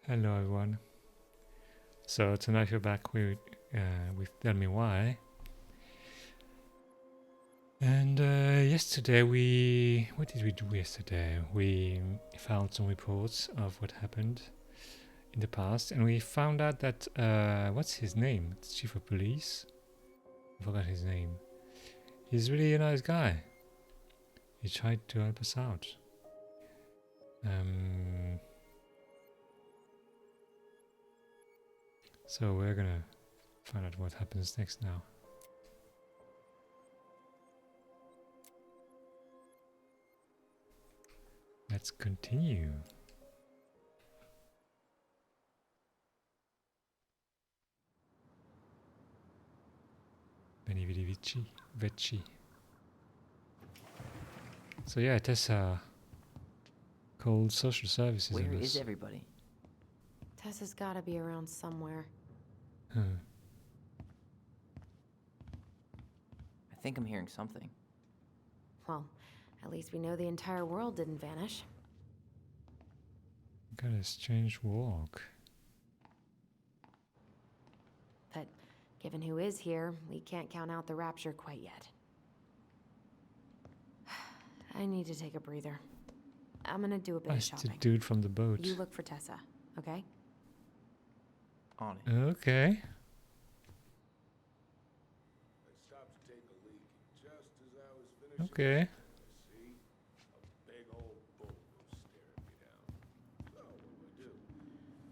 Hello everyone. So tonight we're back with Tell Me Why. And yesterday what did we do yesterday? We found some reports of what happened in the past, and we found out that what's his name? The chief of police. I forgot his name. He's really a nice guy. He tried to help us out. So we're gonna find out what happens next now. Let's continue. Veni vidi vici, veci. So yeah, Tessa called social services Where on us. is everybody? Tessa's gotta be around somewhere. Huh. I think I'm hearing something. Well, at least we know the entire world didn't vanish. Got a strange walk. But given who is here, we can't count out the rapture quite yet. I need to take a breather. I'm gonna do a bit of That's the shopping. dude from the boat. You look for Tessa, okay? On it. Okay. I stopped to take a leak, and just as I was finishing, Okay. I see a big old boat was staring me down. So what do?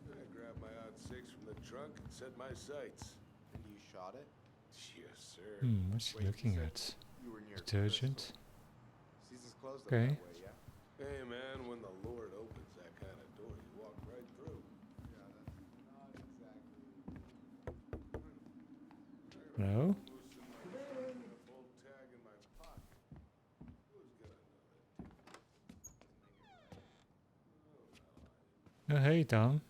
I grabbed my odd six from the trunk and set my sights. And you shot it? Yes, sir. What's he Wait, looking you said at? You were near Detergent? Crystal. Season's closed Okay. up that way, yeah? Hey man, when the Lord opens that kind of door, you walk right through. Yeah, that's not exactly. No? Loose in my trunk and a bolt tag in my pocket. Who's gonna know that? Oh, hey, Tom.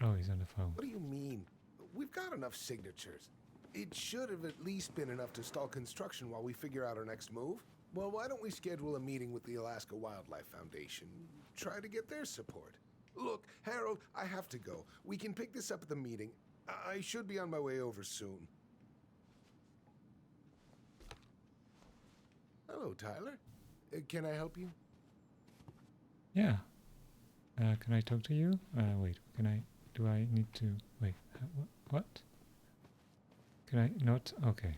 Oh, he's on the phone. What do you mean? We've got enough signatures. It should have at least been enough to stall construction while we figure out our next move. Well, why don't we schedule a meeting with the Alaska Wildlife Foundation? Try to get their support. Look, Harold, I have to go. We can pick this up at the meeting. I should be on my way over soon. Hello, Tyler. Can I help you? Yeah. Can I talk to you? Wait, do I need to, wait, what? Can I not? Okay.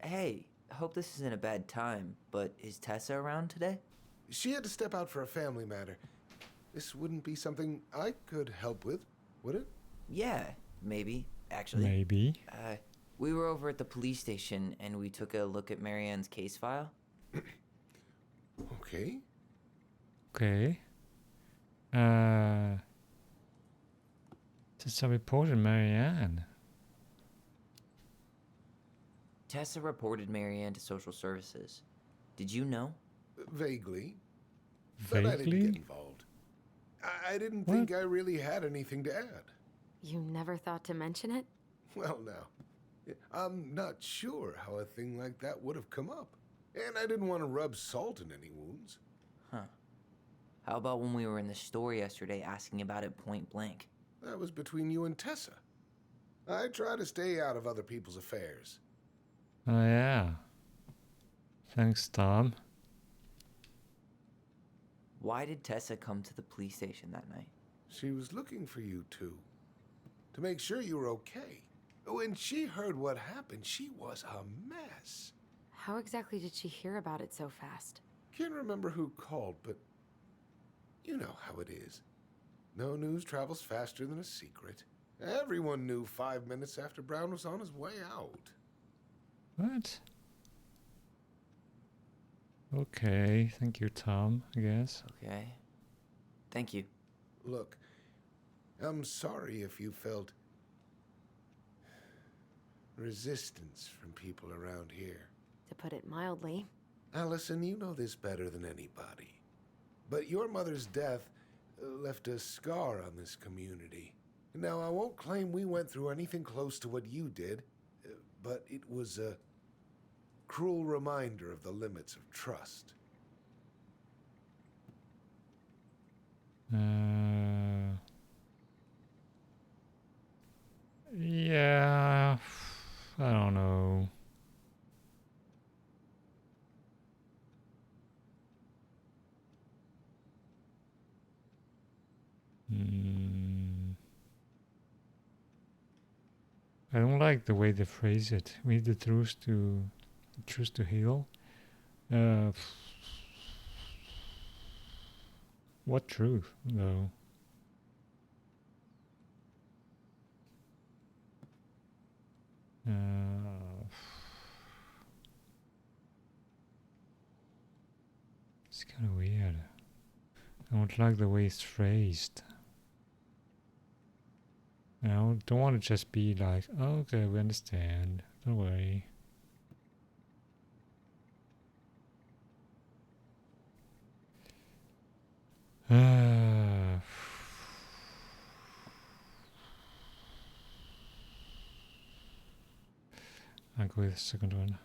Hey, hope this isn't a bad time, but is Tessa around today? She had to step out for a family matter. This wouldn't be something I could help with, would it? Yeah, maybe, actually. Maybe. We were over at the police station and we took a look at Marianne's case file. Okay. Okay. Just a reporter, Marianne. Tessa reported Marianne to social services. Did you know? Vaguely. But I didn't get Vaguely? involved. I didn't What? think I really had anything to add. You never thought to mention it? Well, now, I'm not sure how a thing like that would have come up. And I didn't want to rub salt in any wounds. Huh. How about when we were in the store yesterday asking about it point blank? That was between you and Tessa. I try to stay out of other people's affairs. Oh, yeah. Thanks, Tom. Why did Tessa come to the police station that night? She was looking for you two. To make sure you were okay. When she heard what happened, she was a mess. How exactly did she hear about it so fast? Can't remember who called, but you know how it is. No news travels faster than a secret. Everyone knew 5 minutes after Brown was on his way out. What? Okay, thank you, Tom, I guess. Okay. Thank you. Look, I'm sorry if you felt resistance from people around here. To put it mildly. Allison, you know this better than anybody. But your mother's death left a scar on this community. Now, I won't claim we went through anything close to what you did, but it was a cruel reminder of the limits of trust. Yeah, I don't know. Hmm. I don't like the way they phrase it. We need the truth to heal. Uh, what truth, though? It's kind of weird. I don't like the way it's phrased. I don't want to just be like, oh, okay, we understand. Don't worry. I'll go with the second one.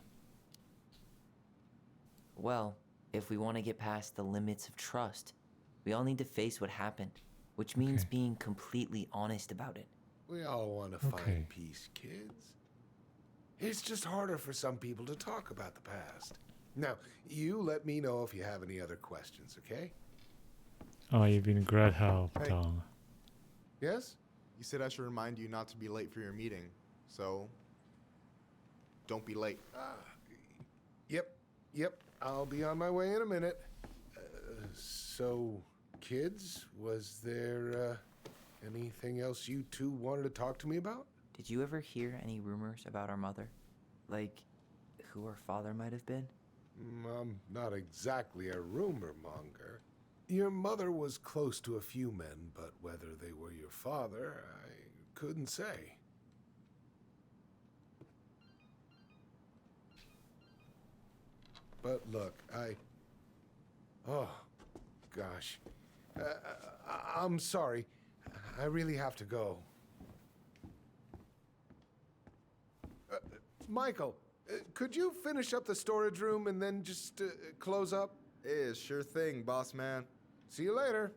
Well, if we want to get past the limits of trust, we all need to face what happened, which means Okay. being completely honest about it. We all want to Okay. find peace, kids. It's just harder for some people to talk about the past. Now, you let me know if you have any other questions, okay? Oh, you've been a great help, Hey. Tom. Yes? You said I should remind you not to be late for your meeting, so don't be late. Yep. I'll be on my way in a minute. So, kids, was there anything else you two wanted to talk to me about? Did you ever hear any rumors about our mother? Like, who her father might have been? I'm not exactly a rumor monger. Your mother was close to a few men, but whether they were your father, I couldn't say. But look, oh, gosh. I'm sorry. I really have to go. Michael, could you finish up the storage room and then just close up? Yeah, sure thing, boss man. See you later.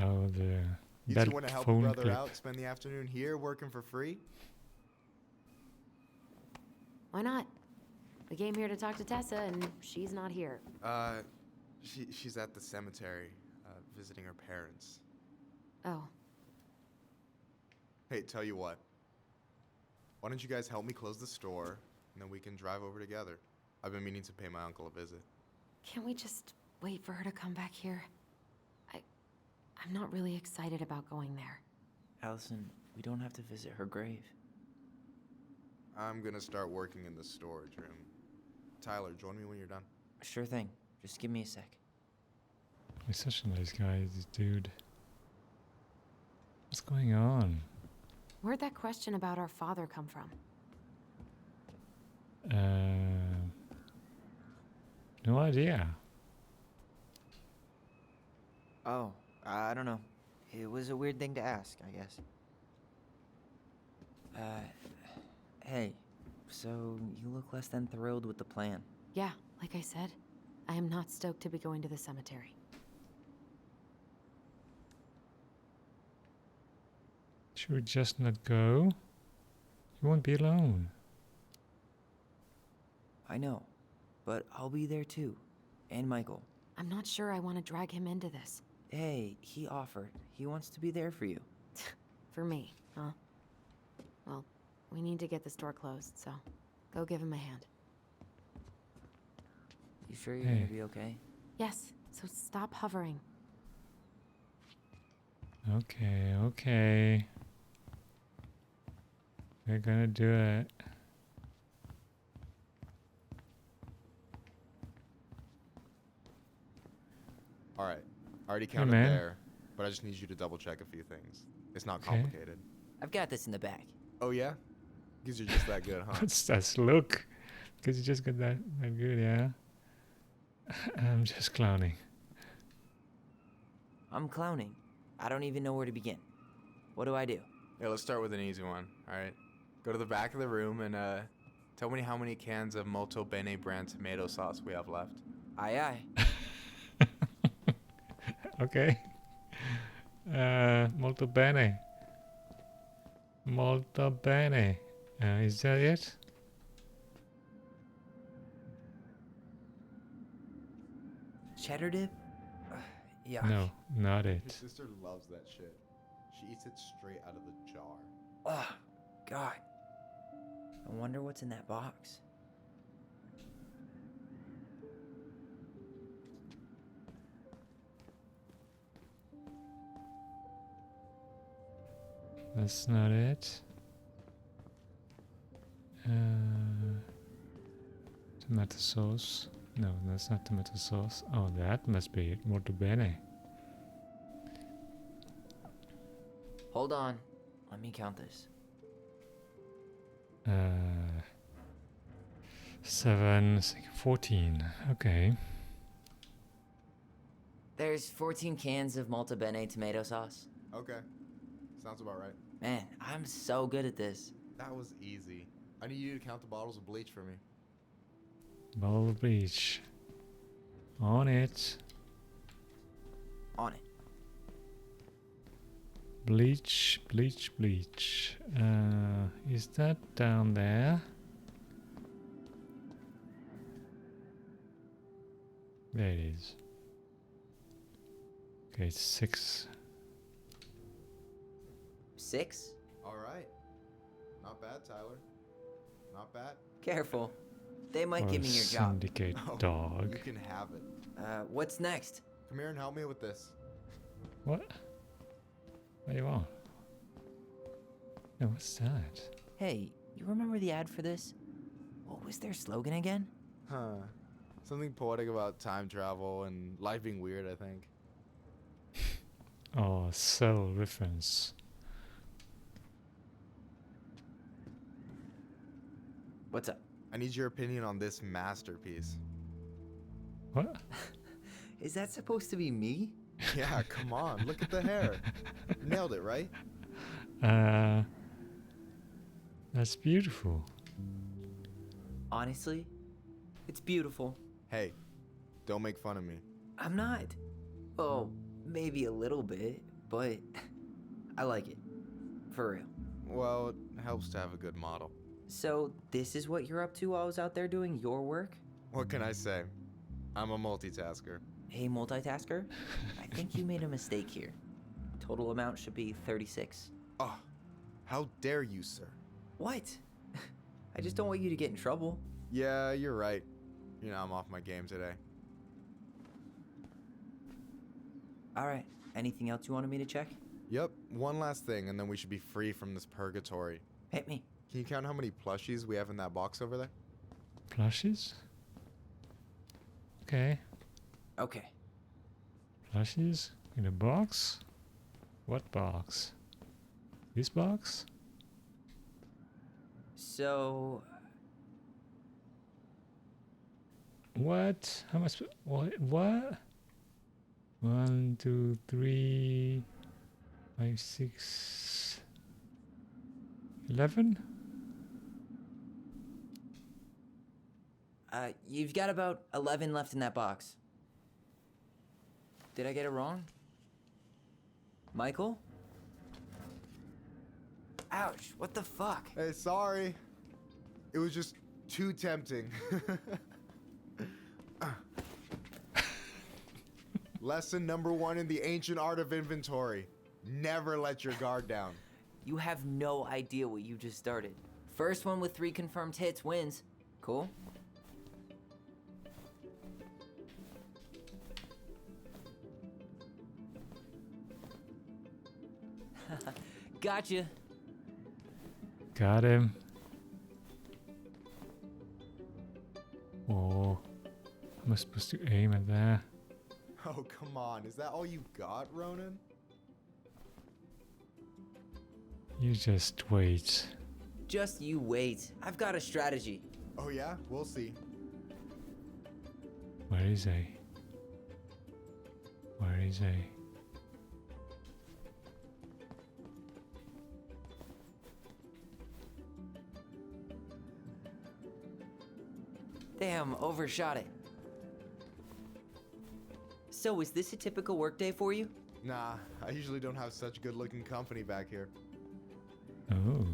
Oh, the You bad two want to help a phone brother clip. out, spend the afternoon here working for free? Why not? We came here to talk to Tessa, and she's not here. She's at the cemetery, visiting her parents. Oh, Hey, tell you what. Why don't you guys help me close the store, and then we can drive over together? I've been meaning to pay my uncle a visit. can't we just wait for her to come back here? I'm not really excited about going there. Allison, we don't have to visit her grave. I'm gonna start working in the storage room. Tyler, join me when you're done. Sure thing. Just give me a sec. He's such a nice guy, this dude. What's going on? Where'd that question about our father come from? No idea. Oh, I don't know. It was a weird thing to ask, I guess. Hey, so you look less than thrilled with the plan. Yeah, like I said, I am not stoked to be going to the cemetery. Should we just not go? You won't be alone. I know, but I'll be there too. And Michael. I'm not sure I want to drag him into this. Hey, he offered. He wants to be there for you. For me, huh? Well, we need to get the store closed, so go give him a hand. You sure you're Hey. gonna be okay? Yes, so stop hovering. Okay. We're gonna do it. All right. I already counted man. there, but I just need you to double check a few things. It's not Okay. complicated. I've got this in the bag. Oh yeah? Because you're just that good, huh? What's that look? Because you just got that good, yeah? I'm just clowning. I'm clowning. I don't even know where to begin. What do I do? Yeah, let's start with an easy one. All right. Go to the back of the room and tell me how many cans of Molto Bene brand tomato sauce we have left. Aye aye. Okay. Molto bene. Molto bene. Is that it? Cheddar dip? Yuck. No, not His it. sister loves that shit. She eats it straight out of the jar. Ugh, God. I wonder what's in that box. That's not it. Tomato sauce. No, that's not tomato sauce. Oh, that must be it. Molto bene. Hold on. Let me count this. 7, 14. Okay. There's 14 cans of Malta Bene tomato sauce. Okay. Sounds about right. Man, I'm so good at this. That was easy. I need you to count the bottles of bleach for me. Bottle of bleach. On it. On it. Bleach, bleach, bleach. Is that down there? There it is. Okay, it's 6. 6? Alright. Not bad, Tyler. Not bad. Careful. They might Or give me your job. syndicate Oh, dog. You can have it. What's next? Come here and help me with this. What? What do you want? No, what's that? Hey, you remember the ad for this? What was their slogan again? Huh. Something poetic about time travel and life being weird, I think. Oh, Cell reference. What's up? I need your opinion on this masterpiece. What? Is that supposed to be me? Yeah, come on. Look at the hair. Nailed it, right? That's beautiful. Honestly, it's beautiful. Hey, don't make fun of me. I'm not. Oh, maybe a little bit, but I like it. For real. Well, it helps to have a good model. So, this is what you're up to while I was out there doing your work? What can I say? I'm a multitasker. Hey, multitasker, I think you made a mistake here. Total amount should be 36. Oh, how dare you, sir? What? I just don't want you to get in trouble. Yeah, you're right. You know, I'm off my game today. Alright, anything else you wanted me to check? Yep, one last thing, and then we should be free from this purgatory. Hit me. Can you count how many plushies we have in that box over there? Plushies? Okay. Okay. Plushies? In a box? What box? This box? So, What? How much? What? What? 1, 2, 3, 5, 6, 11? you've got about 11 left in that box. Did I get it wrong? Michael? Ouch, what the fuck? Hey, sorry. It was just too tempting. Lesson number 1 in the ancient art of inventory. Never let your guard down. You have no idea what you just started. First one with 3 confirmed hits wins. Cool? Gotcha. Got him. Oh. How am I supposed to aim at that? Oh, come on. Is that all you got, Ronan? You just wait. Just you wait. I've got a strategy. Oh, yeah? We'll see. Where is he? Where is he? Damn, overshot it. So, is this a typical workday for you? Nah, I usually don't have such good-looking company back here. Oh.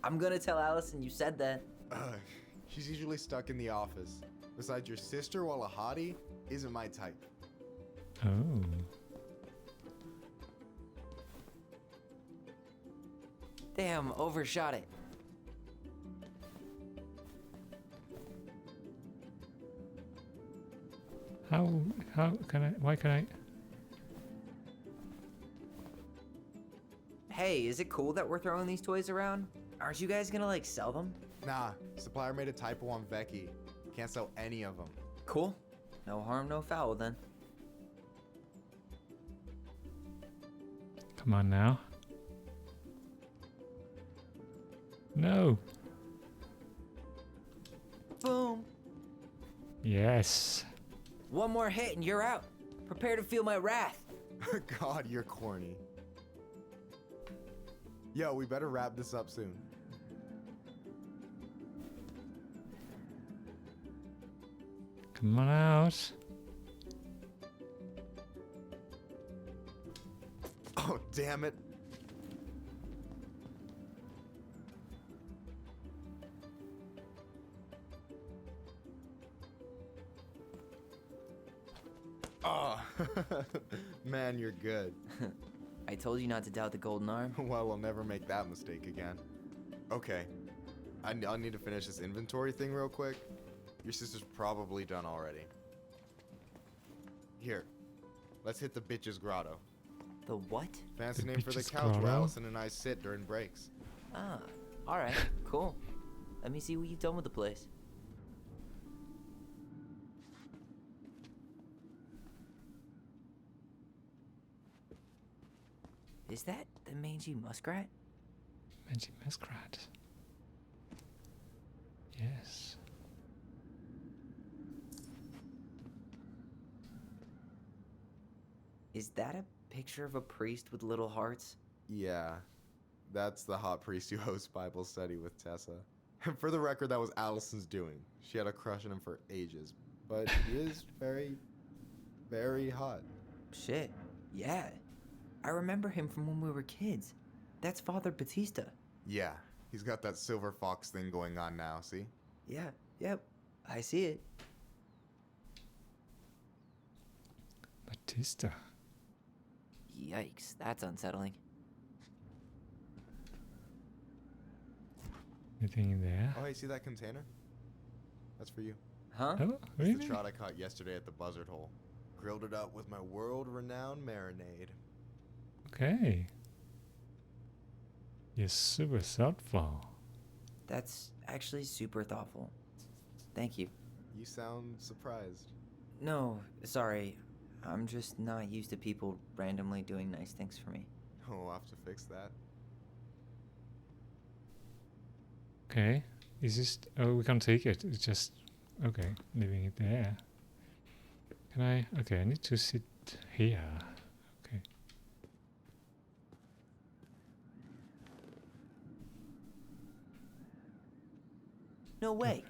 I'm gonna tell Allison you said that. She's usually stuck in the office. Besides, your sister, while a hottie, isn't my type. Oh. Damn, overshot it. How can I, why can I? Hey, is it cool that we're throwing these toys around? Aren't you guys gonna, like, sell them? Nah, supplier made a typo on Vecchi. Can't sell any of them. Cool. No harm, no foul then. Come on now. No. Boom. Yes. One more hit and you're out. Prepare to feel my wrath. God, you're corny. Yo, we better wrap this up soon. Come on out. Oh, damn it. Oh, man, you're good. I told you not to doubt the golden arm. Well, I'll never make that mistake again. Okay, I'll need to finish this inventory thing real quick. Your sister's probably done already. Here, let's hit the bitch's grotto. The what? Fancy The name for the bitch's couch where grotto? Allison and I sit during breaks. Ah, alright, cool. Let me see what you've done with the place. Is that the mangy muskrat? Mangy muskrat. Yes. Is that a picture of a priest with little hearts? Yeah, that's the hot priest who hosts Bible study with Tessa. For the record, that was Allison's doing. She had a crush on him for ages, but he is very, very hot. Shit, yeah. I remember him from when we were kids. That's Father Batista. Yeah, he's got that silver fox thing going on now, see? Yeah, yep, I see it. Batista. Yikes, that's unsettling. Anything in there? Oh, hey, see that container? That's for you. Huh? Oh, It's really? the trout I caught yesterday at the Buzzard Hole. Grilled it up with my world-renowned marinade. Okay. You're super thoughtful. That's actually super thoughtful. Thank you. You sound surprised. No, sorry. I'm just not used to people randomly doing nice things for me. Oh, we'll have to fix that. Okay. Is this? Oh, we can't take it. It's just okay. Leaving it there. Can I? Okay, I need to sit here. Okay. No way.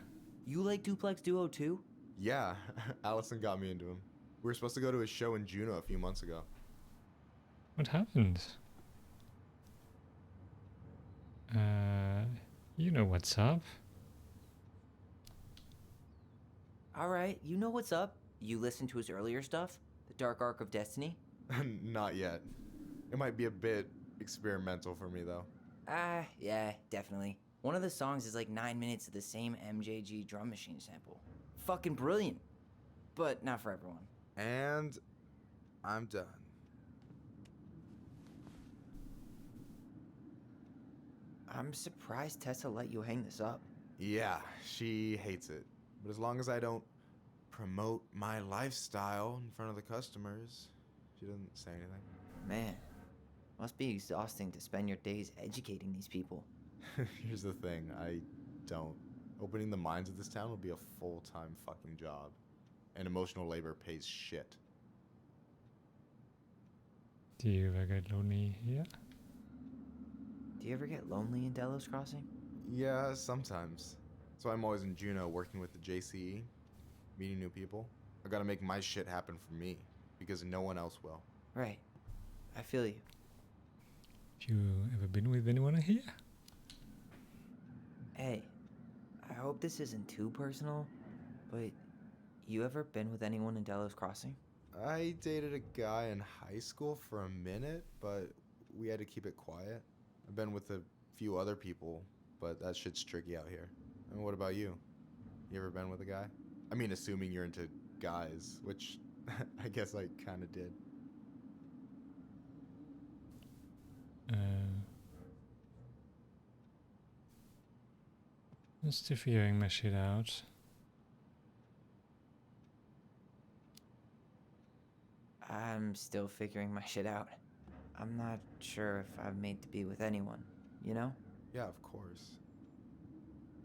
You like Duplex Duo too? Yeah, Allison got me into him. We were supposed to go to his show in Juneau a few months ago. What happened? You know what's up. Alright, you know what's up. You listened to his earlier stuff? The Dark Arc of Destiny? Not yet. It might be a bit experimental for me, though. Ah, yeah, definitely. One of the songs is like 9 minutes of the same MJG drum machine sample. Fucking brilliant. But not for everyone. And I'm done. I'm surprised Tessa let you hang this up. Yeah, she hates it. But as long as I don't promote my lifestyle in front of the customers, she doesn't say anything. Man, must be exhausting to spend your days educating these people. Here's the thing, I don't. Opening the mines of this town will be a full-time fucking job. And emotional labor pays shit. Do you ever get lonely here? Do you ever get lonely in Delos Crossing? Yeah, sometimes. So I'm always in Juneau working with the JCE, meeting new people. I gotta make my shit happen for me, because no one else will. Right. I feel you. Have you ever been with anyone here? Hey, I hope this isn't too personal, but you ever been with anyone in Delos Crossing? I dated a guy in high school for a minute, but we had to keep it quiet. I've been with a few other people, but that shit's tricky out here. And what about you? You ever been with a guy? I mean, assuming you're into guys, which I guess I kind of did. I'm still figuring my shit out. I'm still figuring my shit out. I'm not sure if I'm made to be with anyone, you know? Yeah, of course.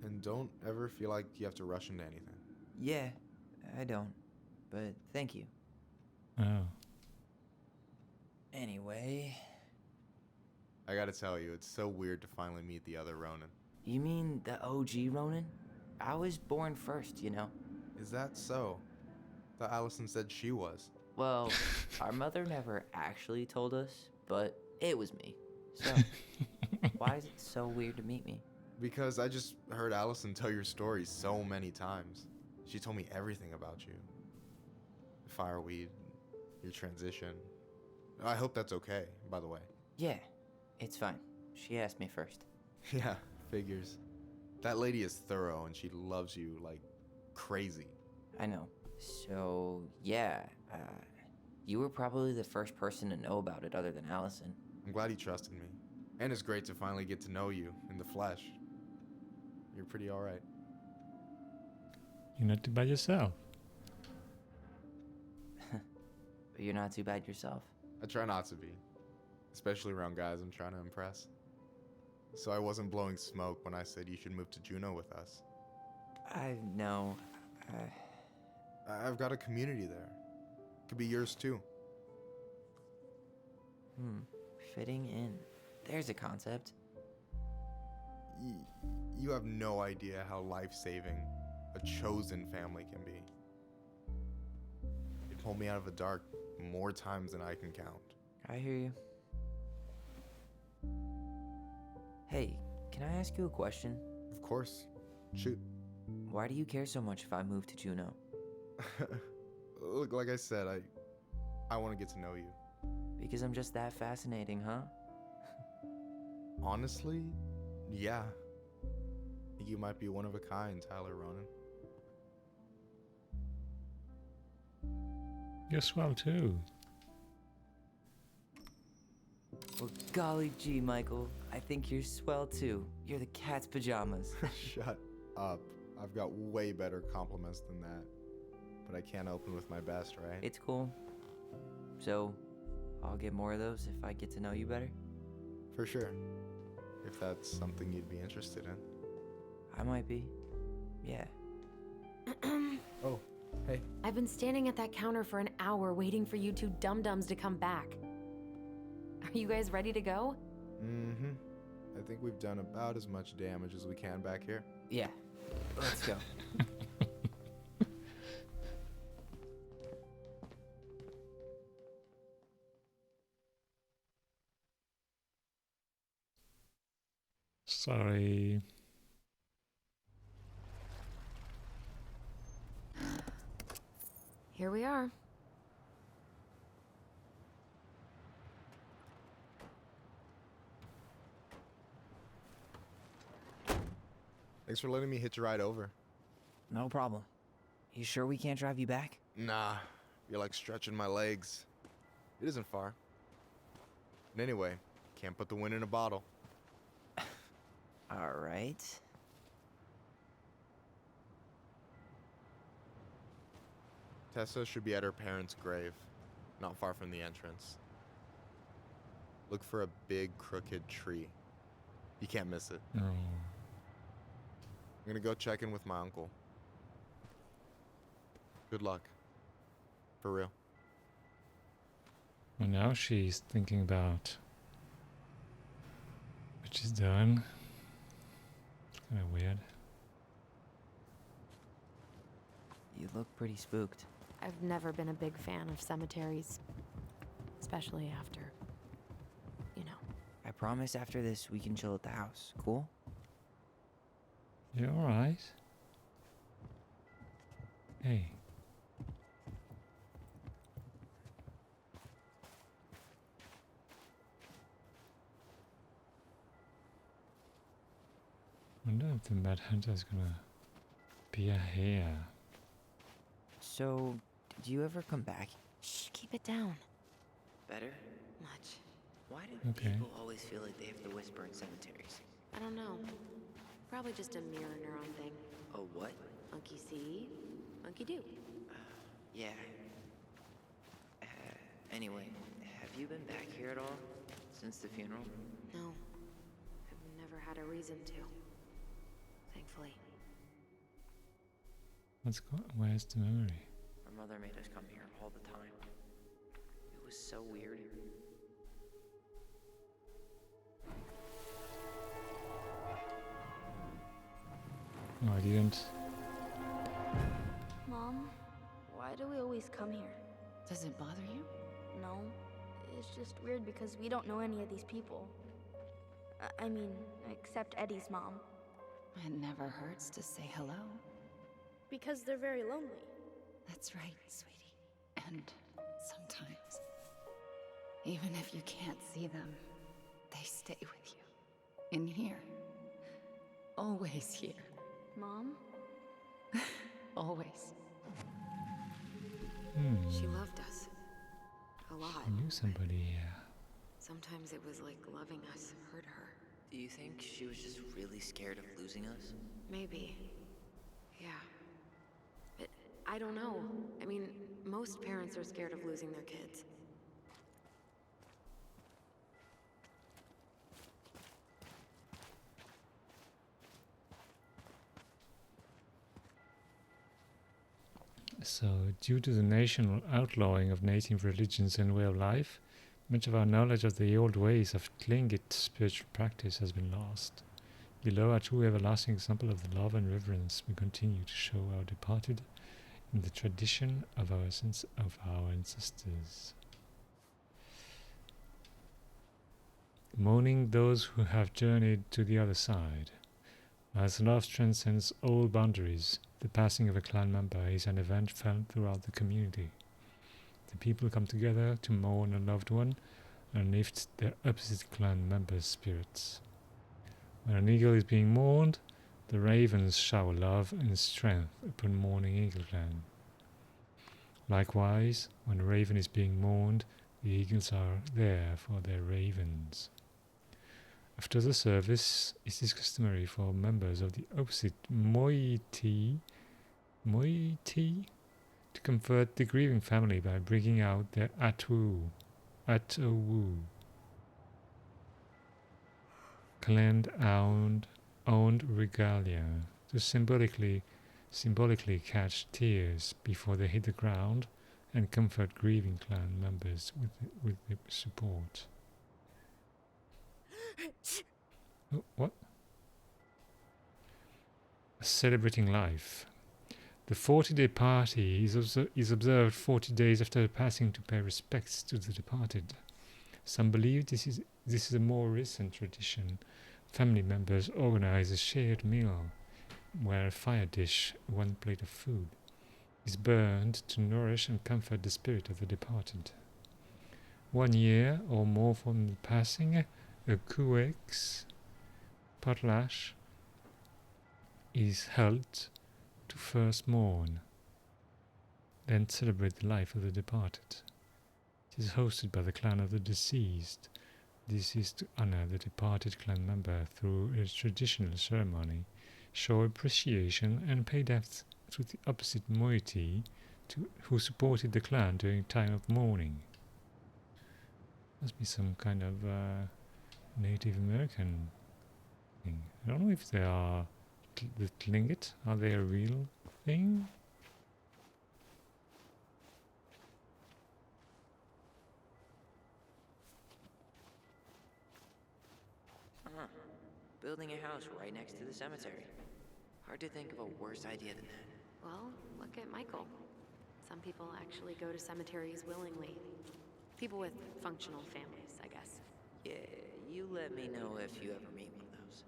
And don't ever feel like you have to rush into anything. Yeah, I don't. But thank you. Oh. Anyway, I gotta tell you, it's so weird to finally meet the other Ronan. you mean the OG Ronan? I was born first, you know? Is that so? Thought Allison said she was. Well, our mother never actually told us, but it was me. So, why is it so weird to meet me? Because I just heard Allison tell your story so many times. She told me everything about you. Fireweed, your transition. I hope that's okay, by the way. Yeah, it's fine. She asked me first. Yeah, figures. That lady is thorough and she loves you like crazy. I know. So, yeah, you were probably the first person to know about it other than Allison. I'm glad he trusted me. And it's great to finally get to know you in the flesh. You're pretty alright. You're not too bad yourself. But you're not too bad yourself. I try not to be. Especially around guys I'm trying to impress. So I wasn't blowing smoke when I said you should move to Juneau with us. I know. I've got a community there. Could be yours too. Fitting in. There's a concept. You have no idea how life-saving a chosen family can be. It pulled me out of the dark more times than I can count. I hear you. Hey, can I ask you a question? Of course. Shoot. Why do you care so much if I move to Juneau? Look, like I said, I want to get to know you. Because I'm just that fascinating, huh? Honestly, yeah. I think you might be one of a kind, Tyler Ronan. You're swell too. Well, golly gee, Michael. I think you're swell too. You're the cat's pajamas. Shut up. I've got way better compliments than that. But I can't open with my best, right? It's cool. So, I'll get more of those if I get to know you better? For sure. If that's something you'd be interested in. I might be. Yeah. Oh, hey. I've been standing at that counter for an hour waiting for you two dum-dums to come back. Are you guys ready to go? Mm-hmm. I think we've done about as much damage as we can back here. Yeah. Let's go. Sorry. Here we are. Thanks for letting me hitch a ride over. No problem. You sure we can't drive you back? Nah, you're like stretching my legs. It isn't far. And anyway, can't put the wind in a bottle. All right. Tessa should be at her parents' grave, not far from the entrance. Look for a big crooked tree. You can't miss it. Oh. I'm gonna go check in with my uncle. Good luck. For real. Well, now she's thinking about what she's done. It's kind of weird. You look pretty spooked. I've never been a big fan of cemeteries. Especially after, you know. I promise after this we can chill at the house, cool? You alright? Hey. Wonder if the Mad Hunter's gonna be here. So, did you ever come back? Shh, keep it down. Better? Much. Why do Okay. people always feel like they have to whisper in cemeteries? I don't know. Probably just a mirror neuron thing. Oh, what? Monkey see, monkey do. Yeah. Anyway, have you been back here at all? Since the funeral? No. I've never had a reason to. Thankfully. Where's the memory? Our mother made us come here all the time. It was so weird. No, I didn't. Mom, why do we always come here? Does it bother you? No, it's just weird because we don't know any of these people. I mean, except Eddie's mom. It never hurts to say hello. Because they're very lonely. That's right, sweetie. And sometimes, even if you can't see them, they stay with you. In here. Always here. Mom? Always. She loved us. A lot. I knew somebody here. Sometimes it was like loving us hurt her. Do you think she was just really scared of losing us? Maybe. Yeah. But I don't know. I mean, most parents are scared of losing their kids. So, due to the national outlawing of native religions and way of life, much of our knowledge of the old ways of Tlingit spiritual practice has been lost. Below are two everlasting examples of the love and reverence we continue to show our departed in the tradition of our ancestors. Mourning those who have journeyed to the other side. As love transcends all boundaries, the passing of a clan member is an event felt throughout the community. The people come together to mourn a loved one and lift their opposite clan members' spirits. When an eagle is being mourned, the ravens shower love and strength upon mourning eagle clan. Likewise, when a raven is being mourned, the eagles are there for their ravens. After the service, it is customary for members of the opposite moiety to comfort the grieving family by bringing out their atowu, clan-owned regalia, to symbolically catch tears before they hit the ground and comfort grieving clan members with the support. Oh, what? Celebrating life. The 40-day party is observed 40 days after the passing to pay respects to the departed. Some believe this is a more recent tradition. Family members organize a shared meal where a fire dish, one plate of food, is burned to nourish and comfort the spirit of the departed. 1 year or more from the passing, a kuex potlatch is held to first mourn, then celebrate the life of the departed. It is hosted by the clan of the deceased. This is to honor the departed clan member through a traditional ceremony, show appreciation and pay debts to the opposite moiety who supported the clan during time of mourning. Must be some kind of Native American thing. I don't know if they are the Tlingit. Are they a real thing? Building a house right next to the cemetery. Hard to think of a worse idea than that. Well, look at Michael. Some people actually go to cemeteries willingly. People with functional families, I guess. Yeah, you let me know if you ever meet one of those.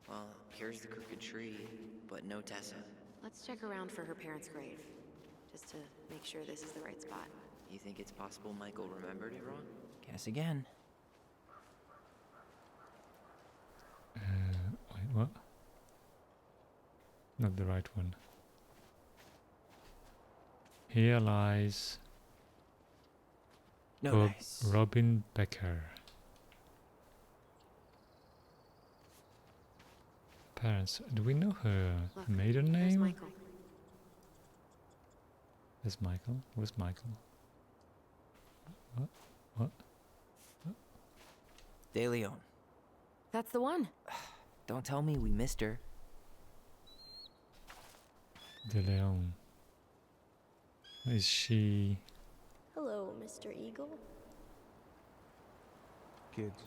Well, here's the crooked tree, but no Tessa. Let's check around for her parents' grave, just to make sure this is the right spot. You think it's possible Michael remembered it wrong? Guess again. Wait, what? Not the right one. Here lies No dice. Robin Becker. Parents. Do we know her Look, maiden there's name? Michael. There's Michael. Where's Michael? What? What? De Leon. That's the one. Don't tell me we missed her. De Leon. Is she... Hello, Mr. Eagle. Kids.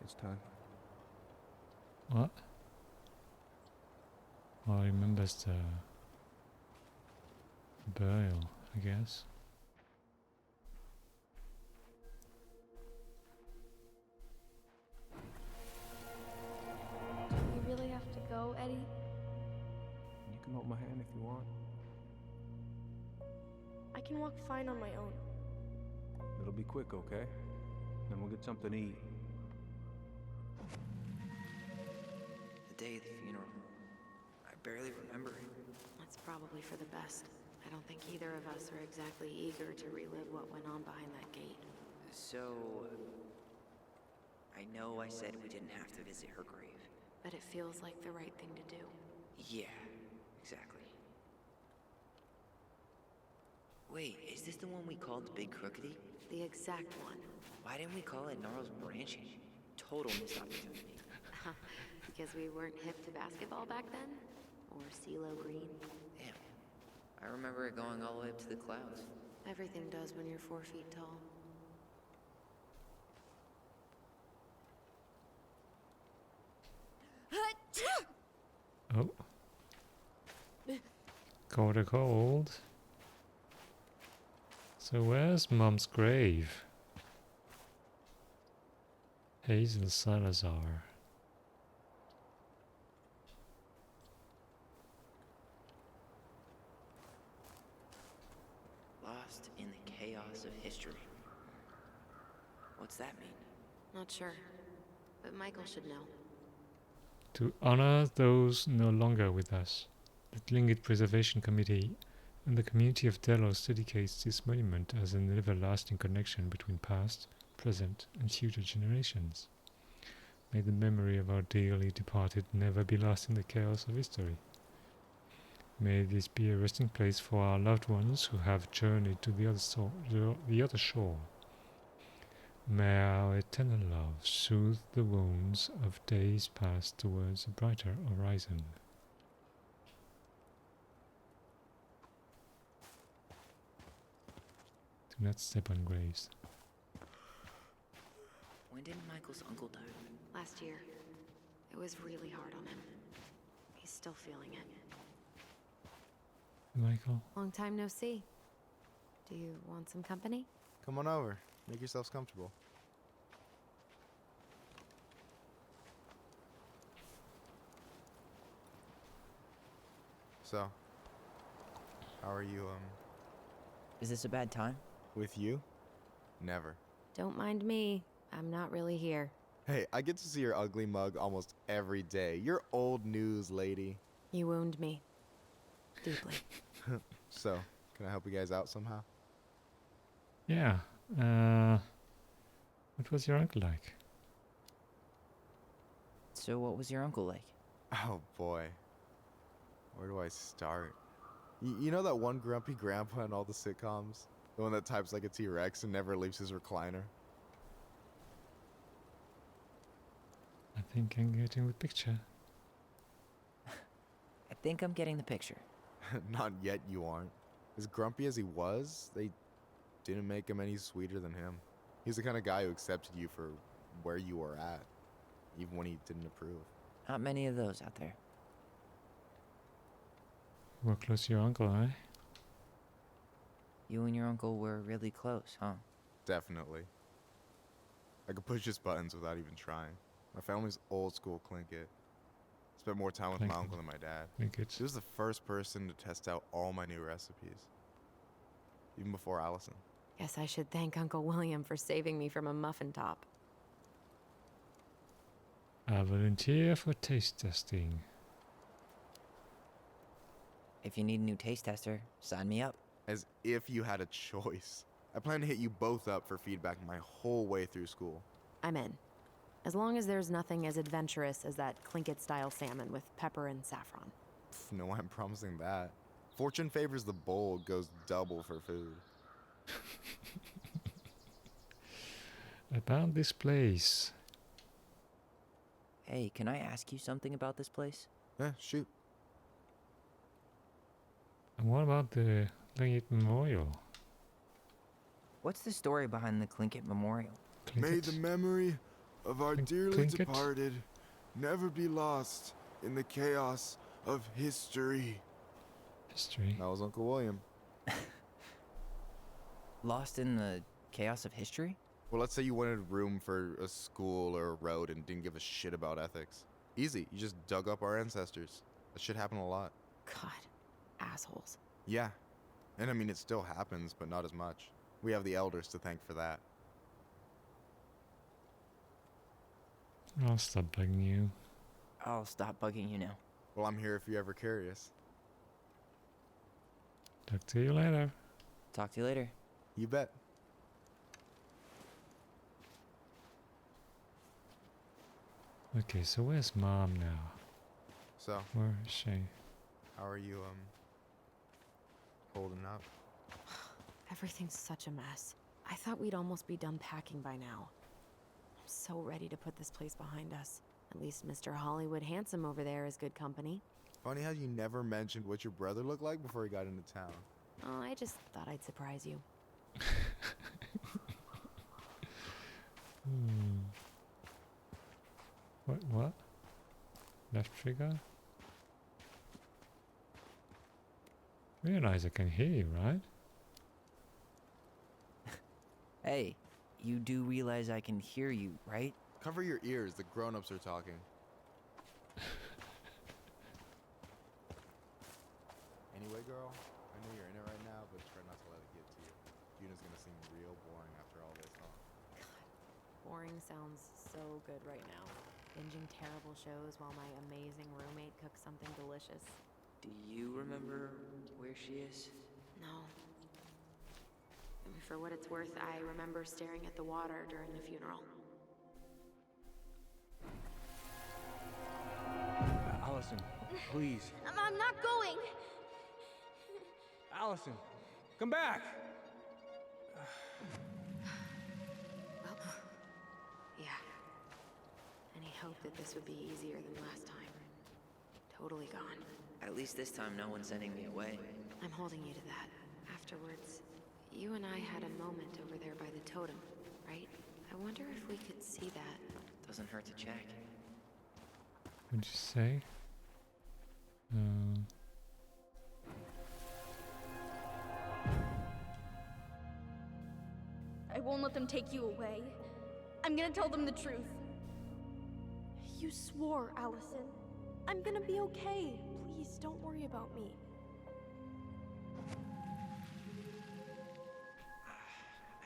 It's time. What? Oh, I remembers the burial, I guess. Do we really have to go, Eddie? You can hold my hand if you want. I can walk fine on my own. It'll be quick, okay? Then we'll get something to eat. The day of the funeral. I barely remember it. That's probably for the best. I don't think either of us are exactly eager to relive what went on behind that gate. So... I know I said we didn't have to visit her grave. But it feels like the right thing to do. Yeah, exactly. Wait, is this the one we called the Big Crookedy? The exact one. Why didn't we call it Gnarls Branching? Total missed opportunity. Because we weren't hip to basketball back then? Or CeeLo Green? Damn. I remember it going all the way up to the clouds. Everything does when you're 4 feet tall. Oh. Caught a cold. So where's Mom's grave? Hazel Salazar. Lost in the chaos of history. What's that mean? Not sure. But Michael should know. To honor those no longer with us, the Tlingit Preservation Committee and the community of Delos dedicates this monument as an everlasting connection between past, present, and future generations. May the memory of our dearly departed never be lost in the chaos of history. May this be a resting place for our loved ones who have journeyed to the other shore. May our eternal love soothe the wounds of days past towards a brighter horizon. Do not step on graves. When did Michael's uncle die? Last year. It was really hard on him. He's still feeling it. Michael? Long time no see. Do you want some company? Come on over. Make yourselves comfortable. So, how are you, Is this a bad time? with you? Never. Don't mind me. I'm not really here. Hey, I get to see your ugly mug almost every day. You're old news, lady. You wound me. Deeply. So, can I help you guys out somehow? Yeah. What was your uncle like? So what was your uncle like? Oh boy. Where do I start? You know that one grumpy grandpa in all the sitcoms? The one that types like a T-Rex and never leaves his recliner? I think I'm getting the picture. I think I'm getting the picture. Not yet, you aren't. As grumpy as he was, they didn't make him any sweeter than him. He's the kind of guy who accepted you for where you were at, even when he didn't approve. Not many of those out there. You were close to your uncle, eh? You and your uncle were really close, huh? Definitely. I could push his buttons without even trying. My family's old school Tlingit. Spent more time with my Tlingit. uncle than my dad. Think it's He was the first person to test out all my new recipes. Even before Allison. Guess I should thank Uncle William for saving me from a muffin top. a volunteer for taste testing. If you need a new taste tester, sign me up. As if you had a choice. I plan to hit you both up for feedback my whole way through school. I'm in. As long as there's nothing as adventurous as that Tlingit-style salmon with pepper and saffron. No way I'm promising that. Fortune favors the bold, goes double for food. About this place. Hey, can I ask you something about this place? Yeah, shoot. And what about the Tlingit Memorial? What's the story behind the Tlingit Memorial? May Tlingit? the memory of our dearly Tlingit? departed never be lost in the chaos of history. History. That was Uncle William. Lost in the chaos of history? Well, let's say you wanted room for a school or a road and didn't give a shit about ethics. Easy, you just dug up our ancestors. That shit happened a lot. God, assholes. Yeah, and I mean, it still happens, but not as much. We have the elders to thank for that. I'll stop bugging you. I'll stop bugging you now. Well, I'm here if you're ever curious. Talk to you later. Talk to you later. You bet. Okay, so where's Mom now? So, Where is she? how are you, holding up? Everything's such a mess. I thought we'd almost be done packing by now. I'm so ready to put this place behind us. At least Mr. Hollywood Handsome over there is good company. Funny how you never mentioned what your brother looked like before he got into town. Oh, I just thought I'd surprise you. What? Left trigger? Realize I can hear you, right? Hey, you do realize I can hear you, right? Cover your ears, the grown-ups are talking. Anyway, girl, I know you're in it right now, but try not to let it get to you. Yuna's gonna seem real boring after all this, huh? Boring sounds so good right now. Binging terrible shows while my amazing roommate cooks something delicious. Do you remember where she is? No. I mean, for what it's worth, I remember staring at the water during the funeral. Allison, please. I'm not going. Allison, come back! Well, yeah. Any hope that this would be easier than last time? Totally gone. At least this time no one's sending me away. I'm holding you to that. Afterwards, you and I had a moment over there by the totem, right? I wonder if we could see that. Doesn't hurt to check. What'd you say? I won't let them take you away. I'm gonna tell them the truth. You swore, Allison. I'm gonna be okay. Please, don't worry about me.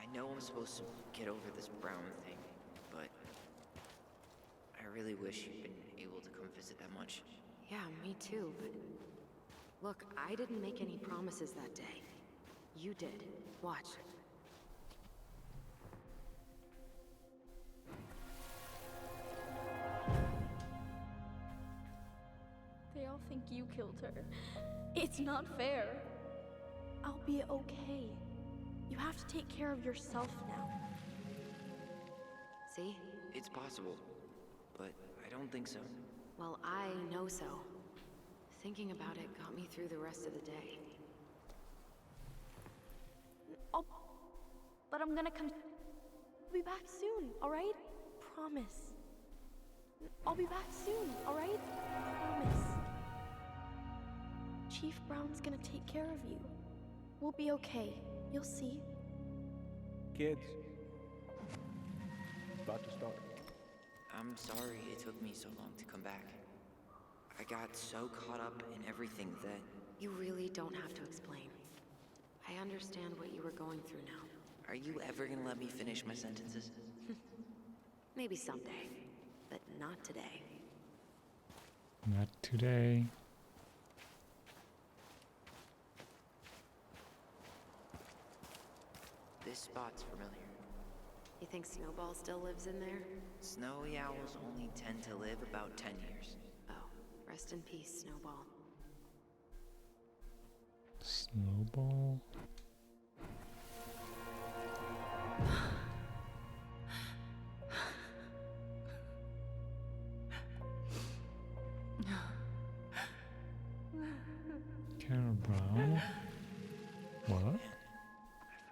I know I'm supposed to get over this Brown thing, but I really wish you'd been able to come visit that much. Yeah, me too, but... Look, I didn't make any promises that day. You did. Watch. They all think you killed her. It's not fair. I'll be okay. You have to take care of yourself now. See? It's possible, but I don't think so. Well, I know so. Thinking about it got me through the rest of the day. But I'm gonna come. I'll be back soon, alright? promise. I'll be back soon, alright? Promise. Chief Brown's gonna take care of you. We'll be okay. You'll see. Kids. About to start. I'm sorry it took me so long to come back. I got so caught up in everything that... You really don't have to explain. I understand what you were going through now. Are you ever gonna let me finish my sentences? Maybe someday, but not today. Not today. This spot's familiar. You think Snowball still lives in there? Snowy owls only tend to live about 10 years. Oh, rest in peace, Snowball. Snowball. Carol Brown. What? I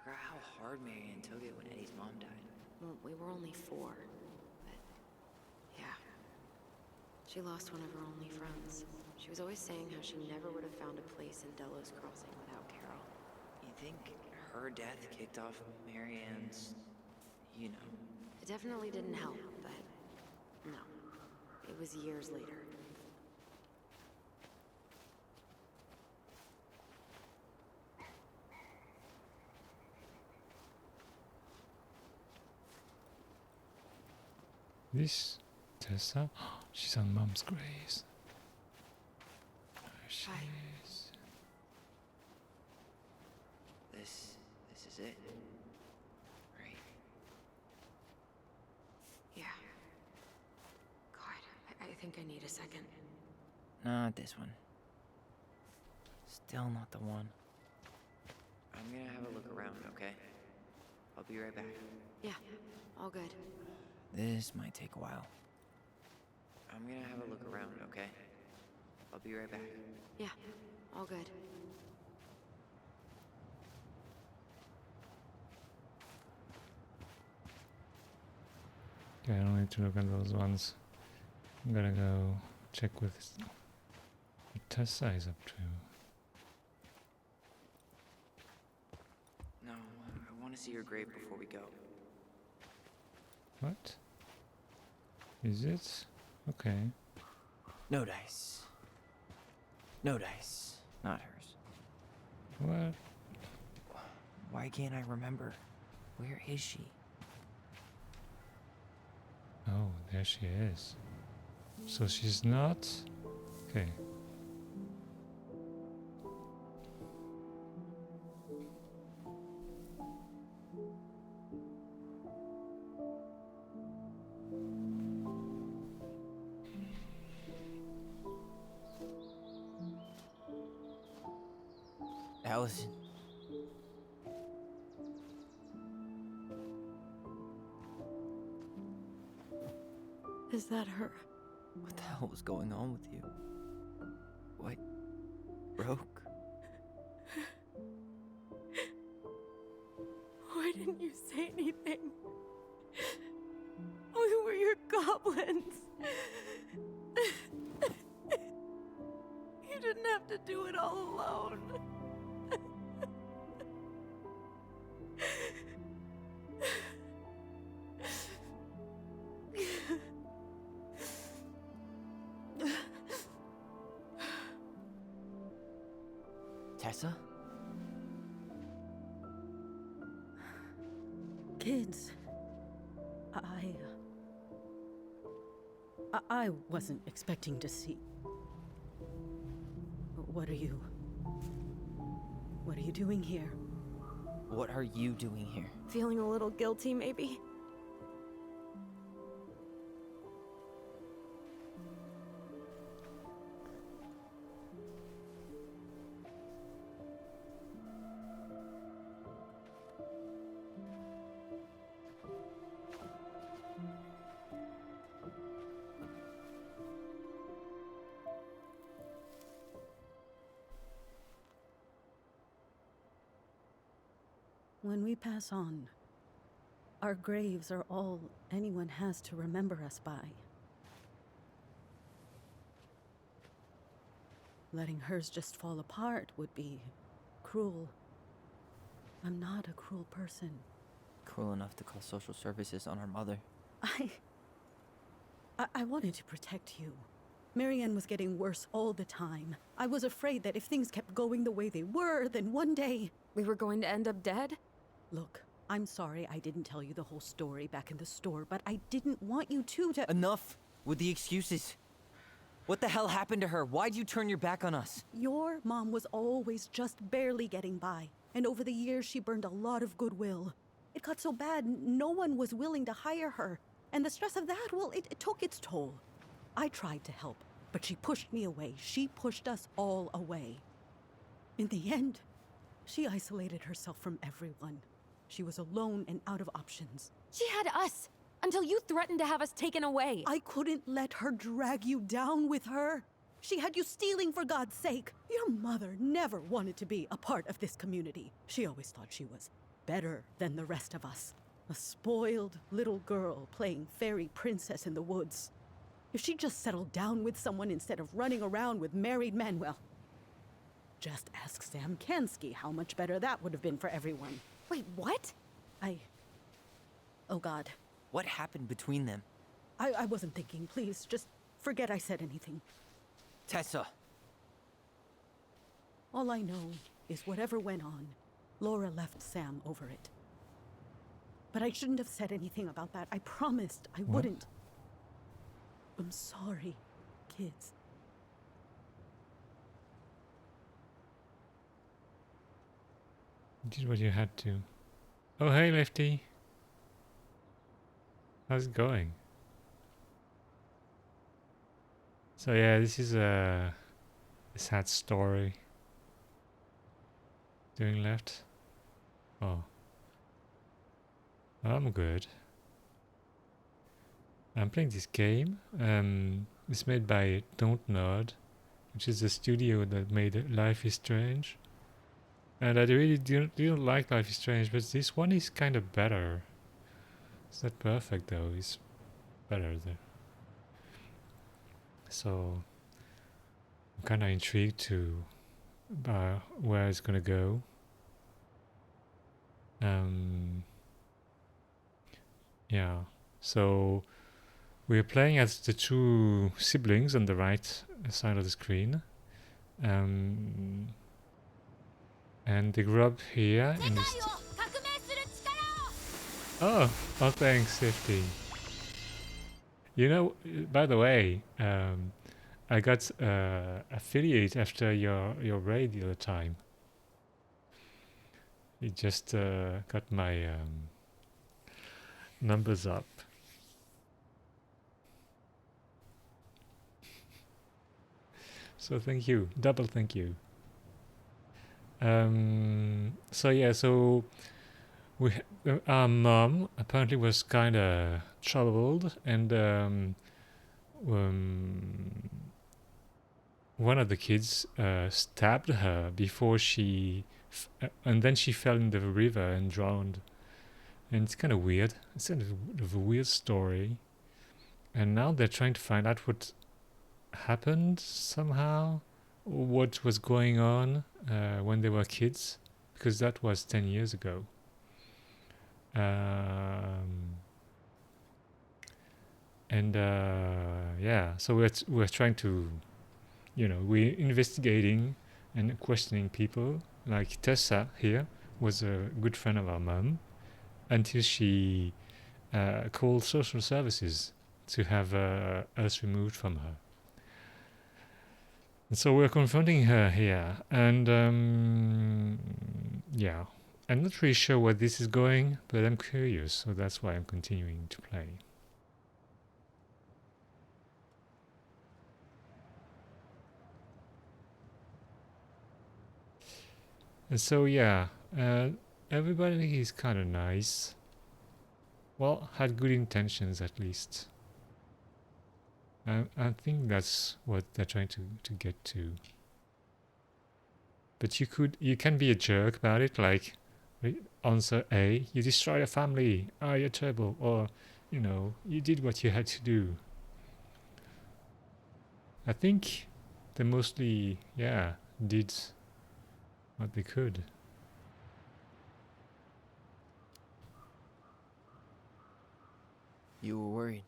forgot how hard Marianne took it when Eddie's mom died. Well, we were only 4, but yeah. She lost one of her only friends. She was always saying how she never would have found a place in Delos Crossing without Carol. You think her death kicked off Marianne's, you know? It definitely didn't help, but no. It was years later. This Tessa? She's on Mom's graves. There she Hi. is. This is it. Right? Yeah. God, I think I need a second. Not this one. Still not the one. I'm gonna have a look around, okay? I'll be right back. Yeah, all good. This might take a while. I'm gonna have a look around, okay? I'll be right back. Yeah, all good. Okay, I don't need to look at those ones. I'm gonna go check with what Tessa is up to. No, I want to see your grave before we go. What? Is it? Okay. No dice. No dice. Not hers. What? Why can't I remember? Where is she? Oh, there she is. So she's not? Okay. Allison. Is that her? What the hell was going on with you? What broke? Why didn't you say anything? We were your goblins. You didn't have to do it all alone. Tessa? Kids, I wasn't expecting to see. What are you doing here? What are you doing here? Feeling a little guilty, maybe? When we pass on, Our graves are all anyone has to remember us by. Letting hers just fall apart would be cruel. I'm not a cruel person. Cruel enough to call social services on our mother. I wanted to protect you. Marianne was getting worse all the time. I was afraid that if things kept going the way they were, then one day... We were going to end up dead? Look, I'm sorry I didn't tell you the whole story back in the store, but I didn't want you to... Enough with the excuses. What the hell happened to her? Why'd you turn your back on us? Your mom was always just barely getting by, and over the years she burned a lot of goodwill. It got so bad, no one was willing to hire her, and the stress of that, well, it took its toll. I tried to help, but she pushed me away. She pushed us all away. In the end, she isolated herself from everyone. She was alone and out of options. She had us, until you threatened to have us taken away. I couldn't let her drag you down with her. She had you stealing for God's sake. Your mother never wanted to be a part of this community. She always thought she was better than the rest of us. A spoiled little girl playing fairy princess in the woods. If she just settled down with someone instead of running around with married men, well, just ask Sam Kansky how much better that would have been for everyone. Wait, what? Oh God. What happened between them? I wasn't thinking. Please, just forget I said anything. Tessa! All I know is whatever went on, Laura left Sam over it. But I shouldn't have said anything about that. I promised I wouldn't. I'm sorry, kids. You did what you had to. Oh, hey, Lefty. How's it going? So yeah, this is a sad story. Doing left. Oh. I'm good. I'm playing this game. It's made by Don't Nod, which is the studio that made Life is Strange. And I really didn't like Life is Strange, but this one is kind of better. It's not perfect though, it's better there. So I'm kind of intrigued to where it's gonna go. Yeah, so we're playing as the two siblings on the right side of the screen. And they grew up here in this... Oh, thanks, 50. You know, by the way, I got affiliate after your raid the other time. It just got my numbers up. So thank you, double thank you. So yeah, so our mom apparently was kind of troubled, and one of the kids stabbed her before she, and then she fell in the river and drowned. And it's kind of weird. It's kind of a weird story. And now they're trying to find out what happened somehow, or what was going on when they were kids, because that was 10 years ago. Yeah, so we're trying to, we're investigating and questioning people. Like Tessa here was a good friend of our mum until she called social services to have us removed from her. And so we're confronting her here, and yeah, I'm not really sure where this is going, but I'm curious, so that's why I'm continuing to play. And so yeah, everybody is kind of nice. Well, had good intentions at least. I think that's what they're trying to get to. But you can be a jerk about it, like answer A, you destroyed a family, you're terrible, or, you know, you did what you had to do. I think they mostly, yeah, did what they could. You were worried.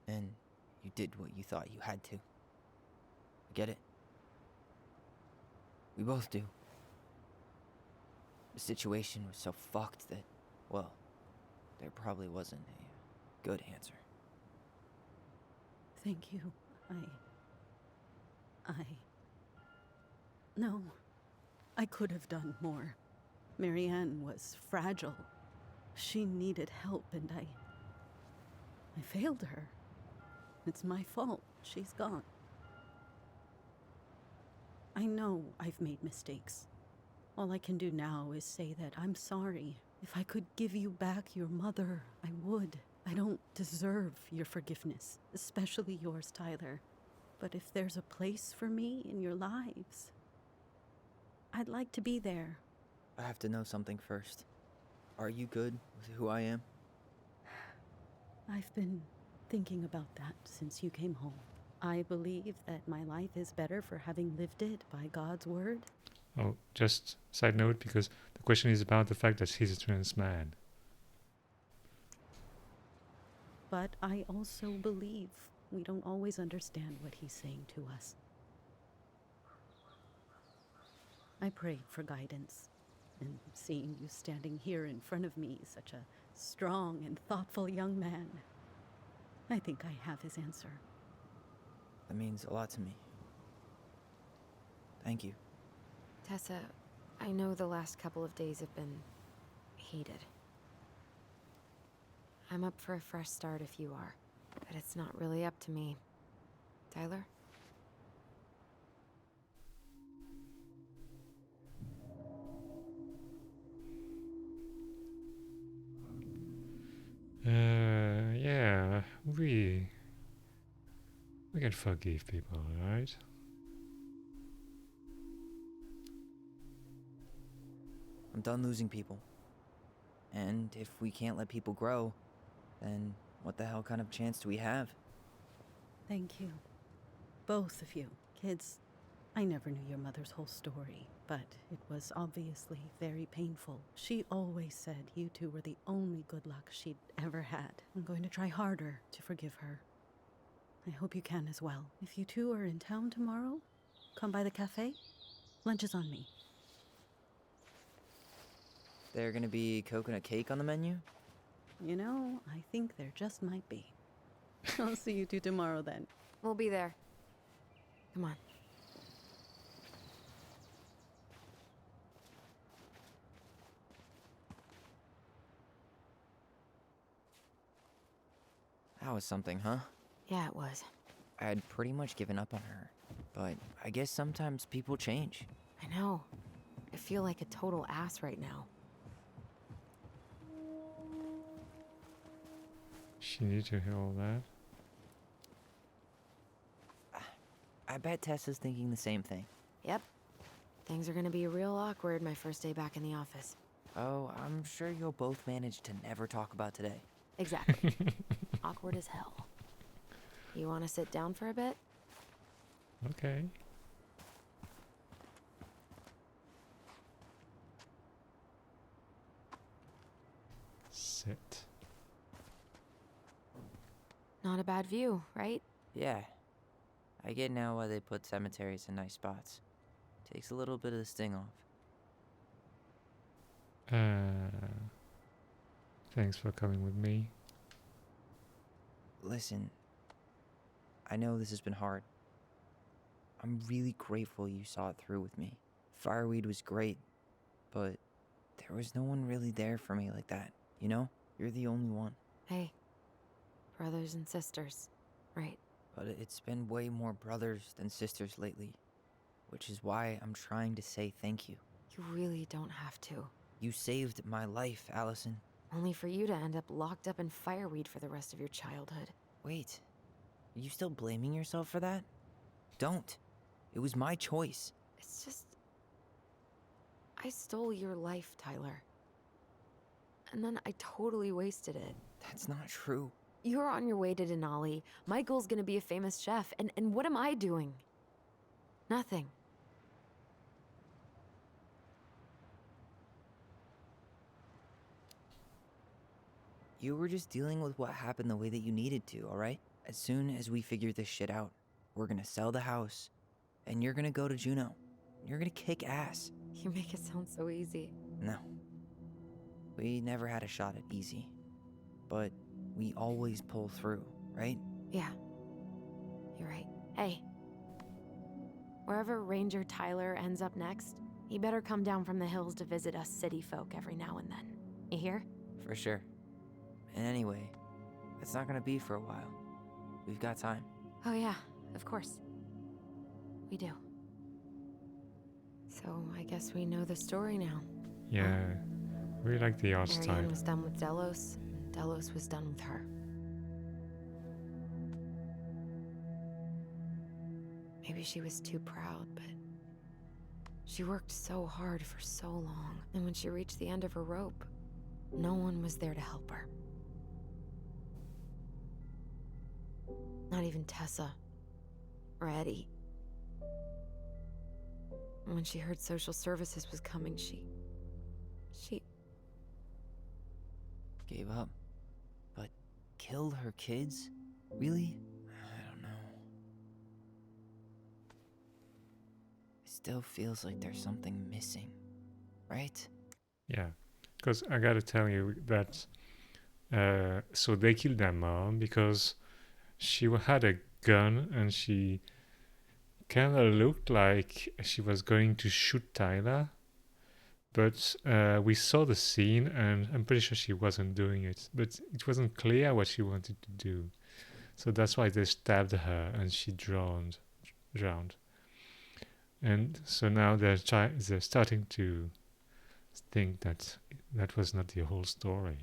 And you did what you thought you had to. I get it. We both do. The situation was so fucked that, well, there probably wasn't a good answer. Thank you. No. I could have done more. Marianne was fragile. She needed help, and I failed her. It's my fault. She's gone. I know I've made mistakes. All I can do now is say that I'm sorry. If I could give you back your mother, I would. I don't deserve your forgiveness, especially yours, Tyler. But if there's a place for me in your lives, I'd like to be there. I have to know something first. Are you good with who I am? I've been thinking about that since you came home. I believe that my life is better for having lived it by God's word. Oh, just side note, because the question is about the fact that he's a trans man. But I also believe we don't always understand what he's saying to us. I pray for guidance, and seeing you standing here in front of me, such a strong and thoughtful young man, I think I have his answer. That means a lot to me. Thank you. Tessa, I know the last couple of days have been heated. I'm up for a fresh start if you are, but it's not really up to me. Tyler? Yeah, we can forgive people, right? I'm done losing people. And if we can't let people grow, then what the hell kind of chance do we have? Thank you. Both of you. Kids, I never knew your mother's whole story, but it was obviously very painful. She always said you two were the only good luck she'd ever had. I'm going to try harder to forgive her. I hope you can as well. If you two are in town tomorrow, come by the cafe. Lunch is on me. There gonna be coconut cake on the menu? You know, I think there just might be. I'll see you two tomorrow then. We'll be there. Come on. That was something, huh? Yeah, it was. I had pretty much given up on her, but I guess sometimes people change. I know. I feel like a total ass right now. She needed to hear all that. I bet Tessa's thinking the same thing. Yep. Things are gonna be real awkward my first day back in the office. Oh, I'm sure you'll both manage to never talk about today. Exactly. Awkward as hell. You wanna sit down for a bit? Okay. Sit. Not a bad view, right? Yeah. I get now why they put cemeteries in nice spots. Takes a little bit of the sting off. Thanks for coming with me. Listen, I know this has been hard. I'm really grateful you saw it through with me. Fireweed was great, but there was no one really there for me like that, you know? You're the only one. Hey. Brothers and sisters. Right. But it's been way more brothers than sisters lately, which is why I'm trying to say thank you. You really don't have to. You saved my life, Allison. Only for you to end up locked up in fireweed for the rest of your childhood. Wait, are you still blaming yourself for that? Don't. It was my choice. It's just... I stole your life, Tyler. And then I totally wasted it. That's not true. You're on your way to Denali. Michael's gonna be a famous chef. And what am I doing? Nothing. You were just dealing with what happened the way that you needed to, alright? As soon as we figure this shit out, we're gonna sell the house, and you're gonna go to Juneau. You're gonna kick ass. You make it sound so easy. No. We never had a shot at easy. But we always pull through, right? Yeah. You're right. Hey. Wherever Ranger Tyler ends up next, he better come down from the hills to visit us city folk every now and then. You hear? For sure. And anyway, it's not gonna be for a while. We've got time. Oh yeah, of course. We do. So I guess we know the story now. Yeah, really like the art style. Marianne was done with Delos. Delos was done with her. Maybe she was too proud, but she worked so hard for so long. And when she reached the end of her rope, no one was there to help her. Not even Tessa or Eddie. And when she heard social services was coming, she Gave up. But killed her kids? Really? I don't know. It still feels like there's something missing, right? Yeah, because I gotta tell you that so they killed their mom because she had a gun and she kind of looked like she was going to shoot Tyler, but we saw the scene and I'm pretty sure she wasn't doing it, but it wasn't clear what she wanted to do, so that's why they stabbed her and she drowned. And so now they're starting to think that that was not the whole story.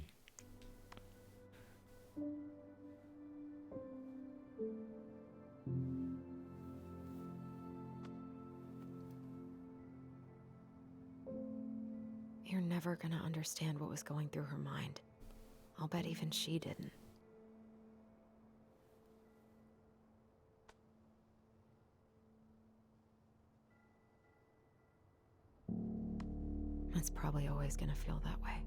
You're never gonna understand what was going through her mind. I'll bet even she didn't. It's probably always gonna feel that way.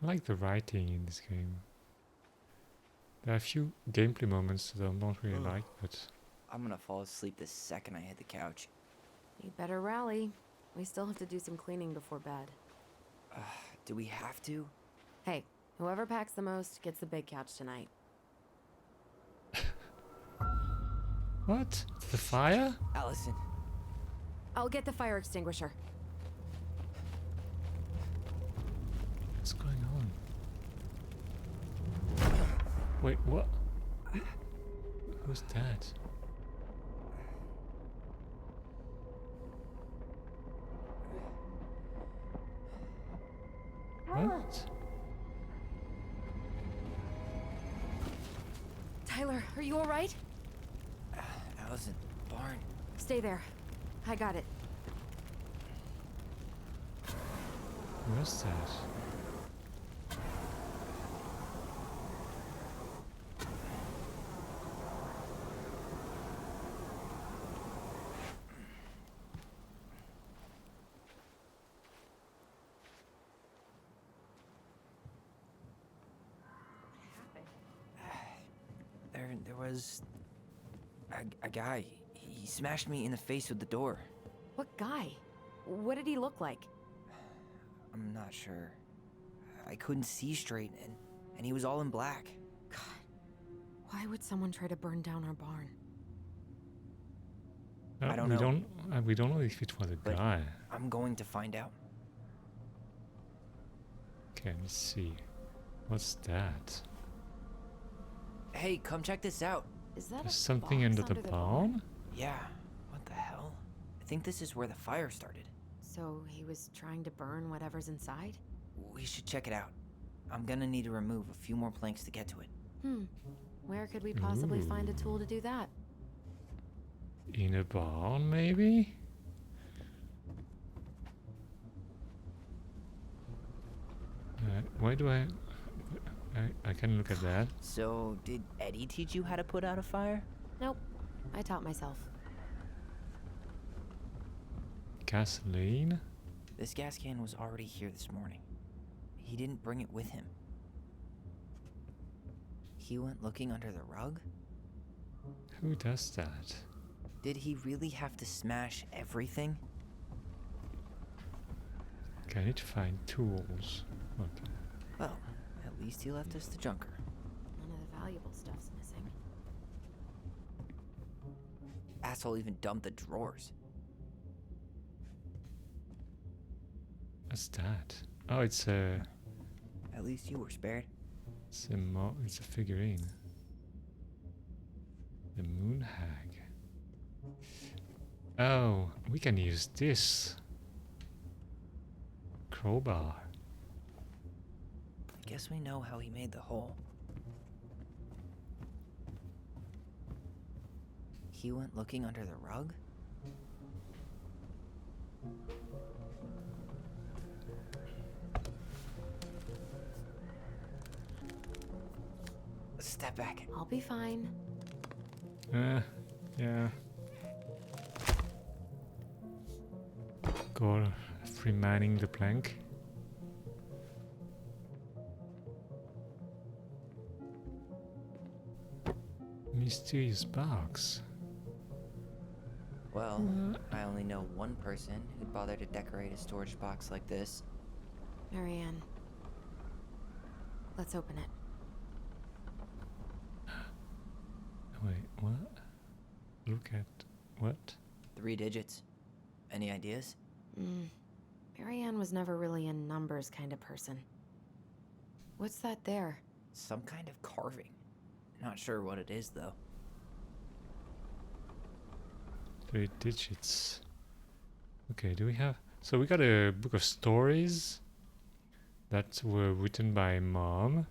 I like the writing in this game. There are a few gameplay moments that I don't really like, but I'm gonna fall asleep the second I hit the couch. You better rally. We still have to do some cleaning before bed. Do we have to? Hey, whoever packs the most gets the big couch tonight. what? The fire? Allison, I'll get the fire extinguisher. What's going on? Wait, what? Who's that? What? Tyler, are you alright? Allison, barn. Stay there. I got it. What's that? There was a guy. He smashed me in the face with the door. What guy? What did he look like? I'm not sure. I couldn't see straight, and he was all in black. God, why would someone try to burn down our barn? I don't we know. We don't know if it was a But- guy. I'm going to find out. Okay, let me see. What's that? Hey, come check this out. Is that There's a something box under the barn? barn? Yeah, what the hell? I think this is where the fire started. So he was trying to burn whatever's inside? We should check it out. I'm gonna need to remove a few more planks to get to it. Where could we possibly find a tool to do that? In a barn, maybe? Why do I can look at that. So, did Eddie teach you how to put out a fire? Nope. I taught myself. Gasoline? This gas can was already here this morning. He didn't bring it with him. He went looking under the rug? Who does that? Did he really have to smash everything? Okay, I need to find tools. Okay. Well, at least he left us the junker. None of the valuable stuff's missing. Asshole even dumped the drawers. What's that? Oh, it's a At least you were spared. it's a figurine. The moon hag. Oh, we can use this crowbar. I guess we know how he made the hole. He went looking under the rug? Step back. I'll be fine. Yeah. Go free-manning the plank. Mysterious box. Well, I only know one person who'd bother to decorate a storage box like this. Marianne. Let's open it. Wait, what? Look at what? 3 digits. Any ideas? Marianne was never really a numbers kind of person. What's that there? Some kind of carving. Not sure what it is, though. 3 digits. Okay, do we have... So we got a book of stories that were written by Mom.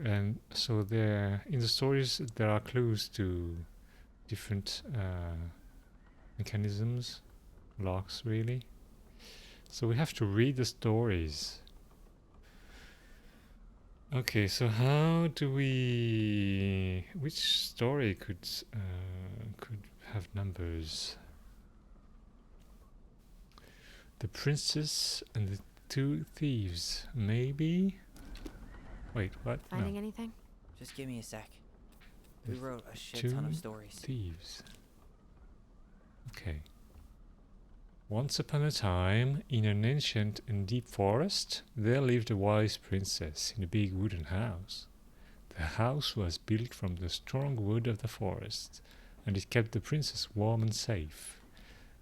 And so there, in the stories, there are clues to different mechanisms, locks, really. So we have to read the stories. Okay, so how do we... Which story could have numbers? The Princess and the 2 Thieves, maybe? Wait, what? Finding No. anything? Just give me a sec. We The wrote a shit ton 2 of stories. Thieves. Okay. Once upon a time, in an ancient and deep forest, there lived a wise princess in a big wooden house. The house was built from the strong wood of the forest, and it kept the princess warm and safe.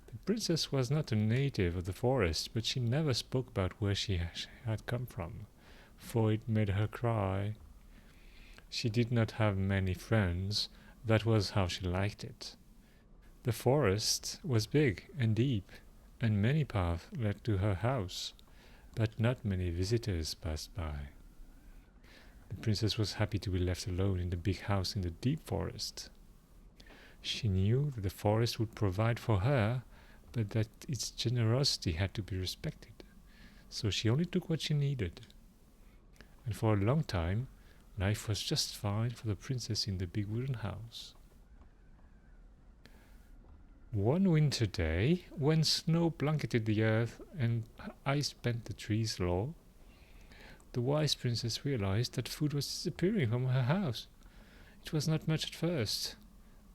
The princess was not a native of the forest, but she never spoke about where she had come from, for it made her cry. She did not have many friends, that was how she liked it. The forest was big and deep, and many paths led to her house, but not many visitors passed by. The princess was happy to be left alone in the big house in the deep forest. She knew that the forest would provide for her, but that its generosity had to be respected, so she only took what she needed. And for a long time, life was just fine for the princess in the big wooden house. One winter day, when snow blanketed the earth and ice bent the trees low, the wise princess realized that food was disappearing from her house. It was not much at first,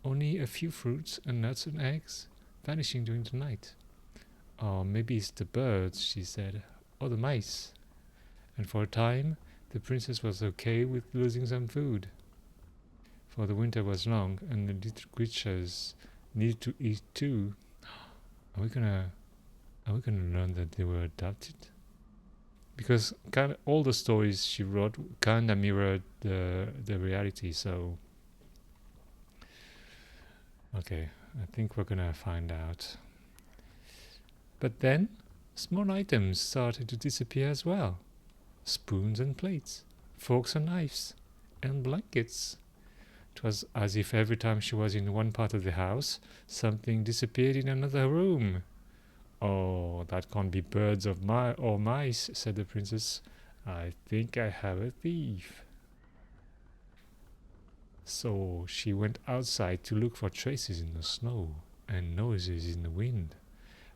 only a few fruits and nuts and eggs vanishing during the night. Or maybe it's the birds, she said, or the mice. And for a time, the princess was okay with losing some food. For the winter was long, and the little creatures needed to eat too. Are we gonna learn that they were adopted? Because all the stories she wrote kinda mirrored the reality, so okay, I think we're gonna find out. But then small items started to disappear as well. Spoons and plates, forks and knives, and blankets. It was as if every time she was in one part of the house, something disappeared in another room. "Oh, that can't be birds or mice," said the princess. "I think I have a thief." So she went outside to look for traces in the snow and noises in the wind,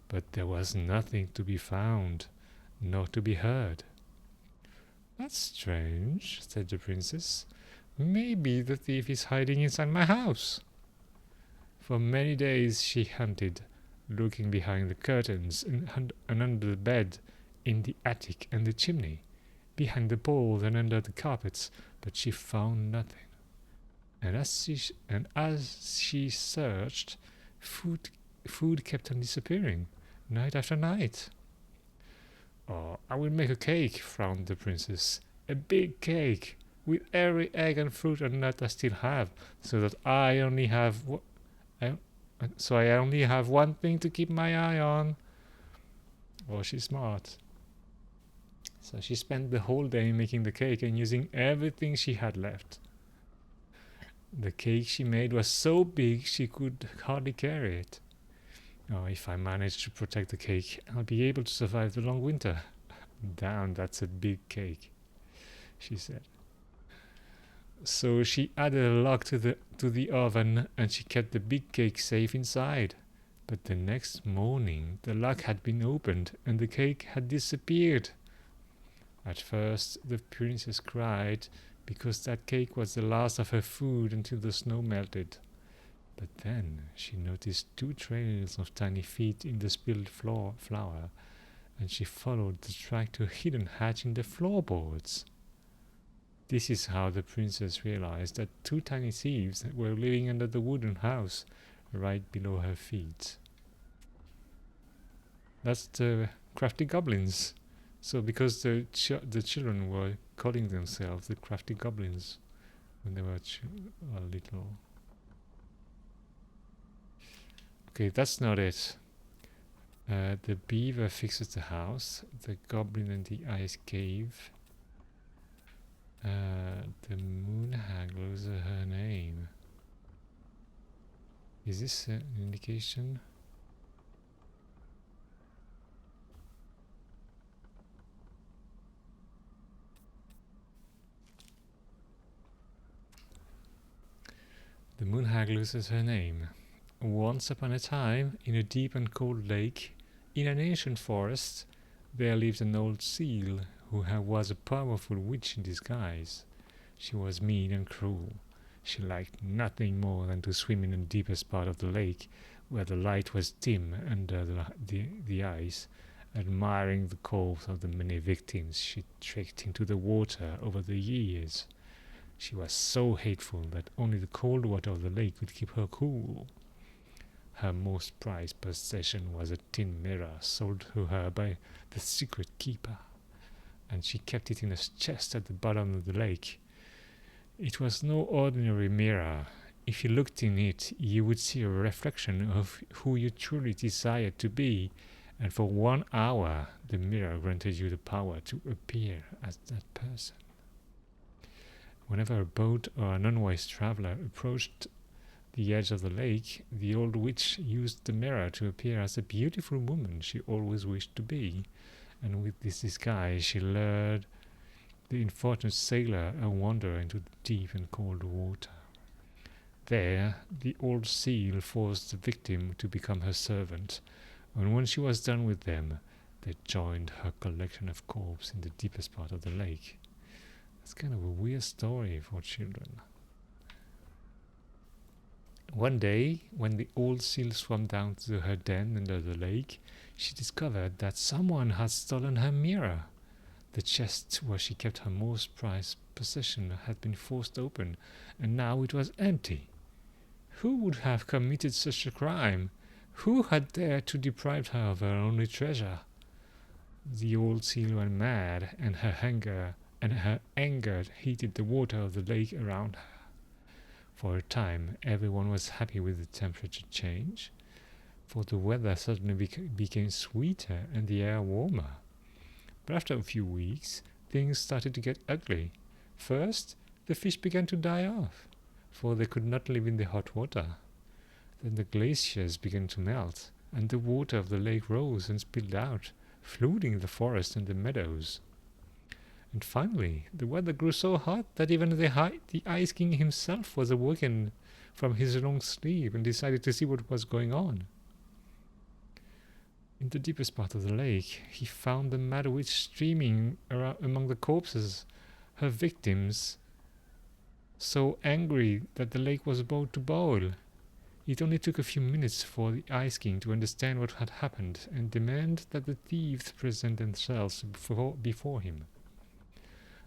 but there was nothing to be found, nor to be heard. "That's strange," said the princess. "Maybe the thief is hiding inside my house." For many days she hunted, looking behind the curtains and under the bed, in the attic and the chimney, behind the poles and under the carpets, but she found nothing. And as she searched, food kept on disappearing, night after night. "Oh, I will make a cake," frowned the princess. "A big cake, with every egg and fruit and nut I still have, so that I only have one thing to keep my eye on." Oh, she's smart. So she spent the whole day making the cake and using everything she had left. The cake she made was so big she could hardly carry it. "Oh, if I manage to protect the cake, I'll be able to survive the long winter." "Damn, that's a big cake," she said. So she added a lock to the oven, and she kept the big cake safe inside. But the next morning the lock had been opened and the cake had disappeared. At first the princess cried, because that cake was the last of her food until the snow melted. But then she noticed 2 trails of tiny feet in the spilled flour, and she followed the track to a hidden hatch in the floorboards. This is how the princess realized that 2 tiny thieves were living under the wooden house, right below her feet. That's the crafty goblins. So because the children were calling themselves the crafty goblins when they were little. Okay, that's not it. The beaver fixes the house, the goblin and the ice cave. The moon hag loses her name. Is this an indication? The moon hag loses her name. Once upon a time, in a deep and cold lake, in an ancient forest, there lived an old seal who was a powerful witch in disguise. She was mean and cruel. She liked nothing more than to swim in the deepest part of the lake, where the light was dim under the ice, admiring the corpses of the many victims she tricked into the water over the years. She was so hateful that only the cold water of the lake could keep her cool. Her most prized possession was a tin mirror sold to her by the secret keeper, and she kept it in a chest at the bottom of the lake. It was no ordinary mirror. If you looked in it, you would see a reflection of who you truly desired to be, and for 1 hour the mirror granted you the power to appear as that person. Whenever a boat or an unwise traveler approached the edge of the lake, the old witch used the mirror to appear as the beautiful woman she always wished to be, and with this disguise she lured the unfortunate sailor a wanderer into the deep and cold water. There, the old seal forced the victim to become her servant, and when she was done with them, they joined her collection of corpses in the deepest part of the lake. It's kind of a weird story for children. One day, when the old seal swam down to her den under the lake, she discovered that someone had stolen her mirror. The chest where she kept her most prized possession had been forced open, and now it was empty. Who would have committed such a crime? Who had dared to deprive her of her only treasure? The old seal went mad, and her anger heated the water of the lake around her. For a time, everyone was happy with the temperature change, for the weather suddenly became sweeter and the air warmer. But after a few weeks, things started to get ugly. First, the fish began to die off, for they could not live in the hot water. Then the glaciers began to melt, and the water of the lake rose and spilled out, flooding the forest and the meadows. And finally, the weather grew so hot that even the Ice King himself was awakened from his long sleep and decided to see what was going on. In the deepest part of the lake, he found the Mad Witch streaming around among the corpses, her victims, so angry that the lake was about to boil. It only took a few minutes for the Ice King to understand what had happened and demand that the thieves present themselves before him.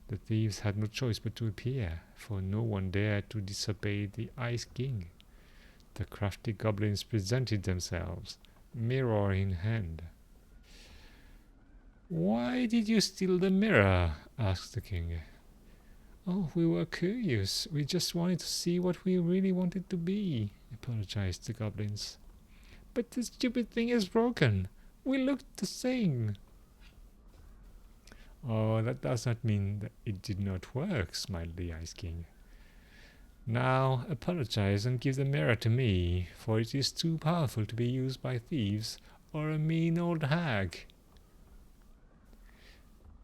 The thieves had no choice but to appear, for no one dared to disobey the Ice King. The crafty goblins presented themselves, mirror in hand. "Why did you steal the mirror?" asked the king. "Oh, we were curious. We just wanted to see what we really wanted to be," apologized the goblins. "But the stupid thing is broken. We looked the same." "Oh, that does not mean that it did not work," smiled the Ice King. "Now apologize and give the mirror to me, for it is too powerful to be used by thieves or a mean old hag."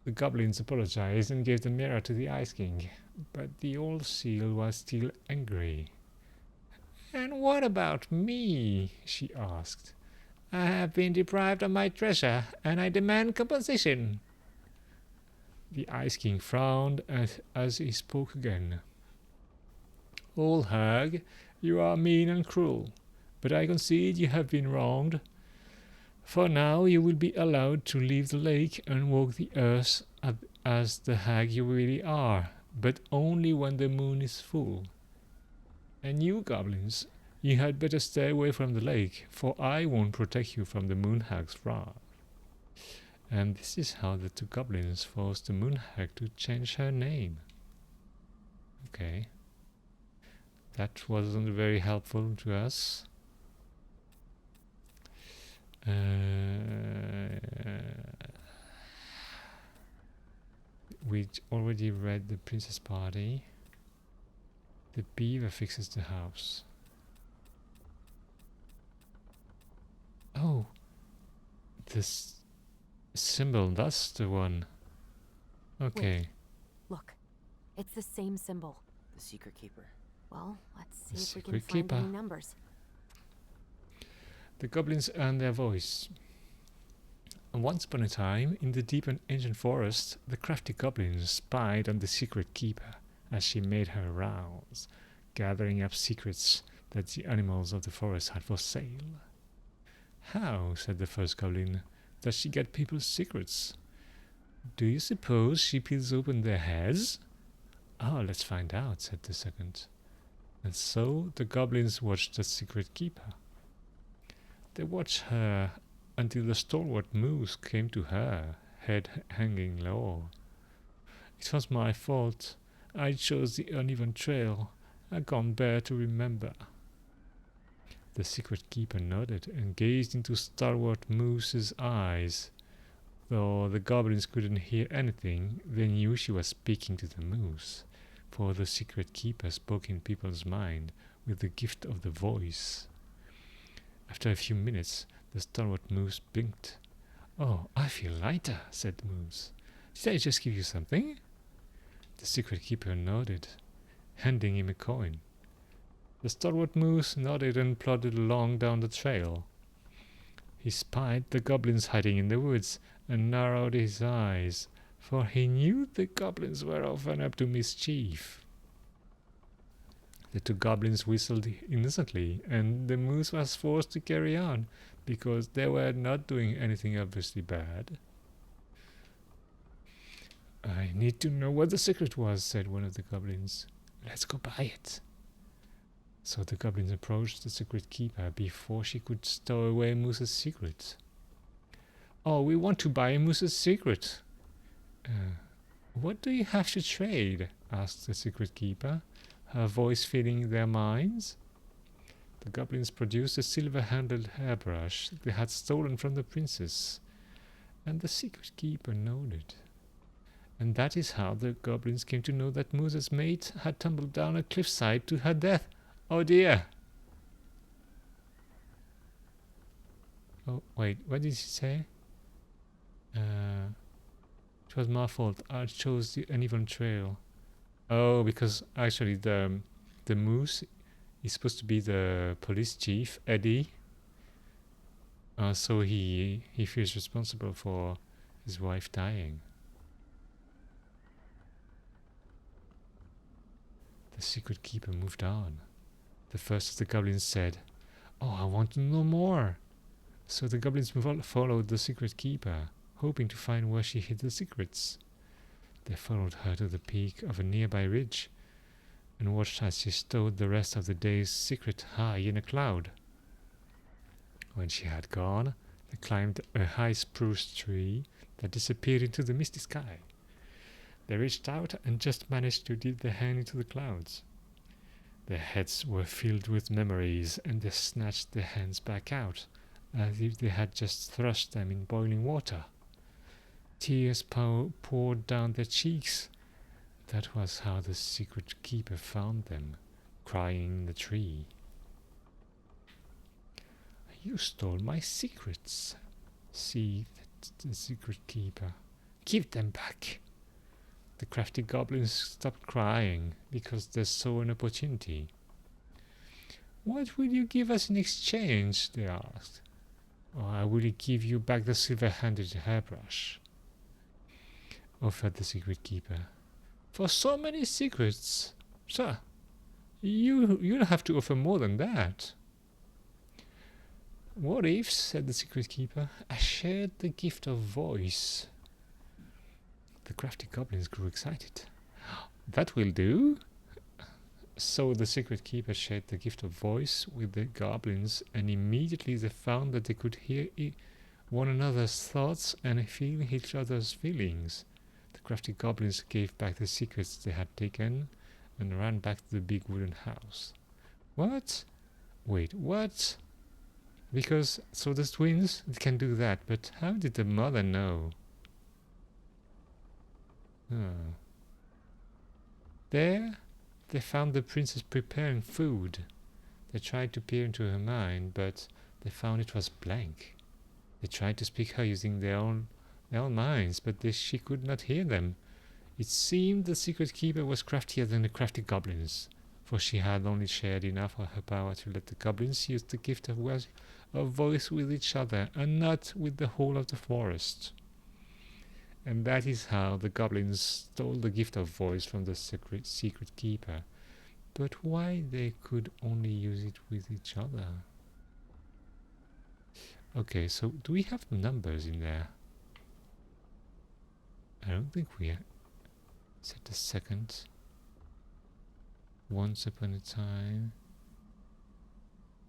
The goblins apologized and gave the mirror to the Ice King, but the old seal was still angry. "And what about me?" she asked. "I have been deprived of my treasure, and I demand compensation." The Ice King frowned as he spoke again. "Old hag, you are mean and cruel, but I concede you have been wronged. For now you will be allowed to leave the lake and walk the earth as the hag you really are, but only when the moon is full. And you goblins, you had better stay away from the lake, for I won't protect you from the moon hag's wrath." And this is how the two goblins forced the moon hag to change her name. Okay. That wasn't very helpful to us. We already read the princess party. The beaver fixes the house. Oh, this symbol, that's the one. Okay. Wait. Look, it's the same symbol. The Secret Keeper. Well, let's see The if we can Secret find Keeper. any numbers. The goblins earned their voice. Once upon a time, in the deep and ancient forest, the crafty goblins spied on the Secret Keeper as she made her rounds, gathering up secrets that the animals of the forest had for sale. "How," said the first goblin, "does she get people's secrets? Do you suppose she peels open their heads?" "Oh, let's find out," said the second. And so the goblins watched the Secret Keeper. They watched her until the stalwart moose came to her, head hanging low. "It was my fault. I chose the uneven trail. I can't bear to remember." The Secret Keeper nodded and gazed into stalwart Moose's eyes. Though the goblins couldn't hear anything, they knew she was speaking to the moose, for the Secret Keeper spoke in people's mind with the gift of the voice. After a few minutes, the stalwart moose blinked. "Oh, I feel lighter," said the moose. "Did I just give you something?" The Secret Keeper nodded, handing him a coin. The stalwart moose nodded and plodded along down the trail. He spied the goblins hiding in the woods and narrowed his eyes, for he knew the goblins were often up to mischief. The two goblins whistled innocently, and the moose was forced to carry on, because they were not doing anything obviously bad. "I need to know what the secret was," said one of the goblins. "Let's go buy it." So the goblins approached the Secret Keeper before she could stow away Moose's secret. "Oh, we want to buy Moose's secret." What do you have to trade?" asked the Secret Keeper, her voice filling their minds. The goblins produced a silver-handled hairbrush they had stolen from the princess, and the Secret Keeper nodded. And that is how the goblins came to know that Moose's mate had tumbled down a cliffside to her death. Oh dear! Oh, wait, what did she say? It was my fault. I chose the uneven trail. Oh, because actually the Moose is supposed to be the police chief, Eddie. So he feels responsible for his wife dying. The secret keeper moved on. The first of the goblins said, "Oh, I want to know more." So the goblins followed the secret keeper, hoping to find where she hid the secrets. They followed her to the peak of a nearby ridge and watched as she stowed the rest of the day's secret high in a cloud. When she had gone, they climbed a high spruce tree that disappeared into the misty sky. They reached out and just managed to dip their hand into the clouds. Their heads were filled with memories, and they snatched their hands back out, as if they had just thrust them in boiling water. Tears poured down their cheeks. That was how the secret keeper found them, crying in the tree. "You stole my secrets," seethed the secret keeper. "Give them back." The crafty goblins stopped crying because they saw an opportunity. "What will you give us in exchange?" they asked. "Oh, I will give you back the silver-handled hairbrush," offered the secret keeper. "For so many secrets? Sir, you'll have to offer more than that." "What if," said the secret keeper, "I shared the gift of voice?" The crafty goblins grew excited. "That will do." So the secret keeper shared the gift of voice with the goblins, and immediately they found that they could hear one another's thoughts and feel each other's feelings. The crafty goblins gave back the secrets they had taken and ran back to the big wooden house. What? Wait, what? Because, so the twins can do that, but how did the mother know? Oh. There, they found the princess preparing food. They tried to peer into her mind, but they found it was blank. They tried to speak her using their own minds, but she could not hear them. It seemed the secret keeper was craftier than the crafty goblins, for she had only shared enough of her power to let the goblins use the gift of voice with each other, and not with the whole of the forest. And that is how the goblins stole the gift of voice from the secret keeper. But why they could only use it with each other? Okay, so do we have numbers in there? I don't think we set a second. Once upon a time.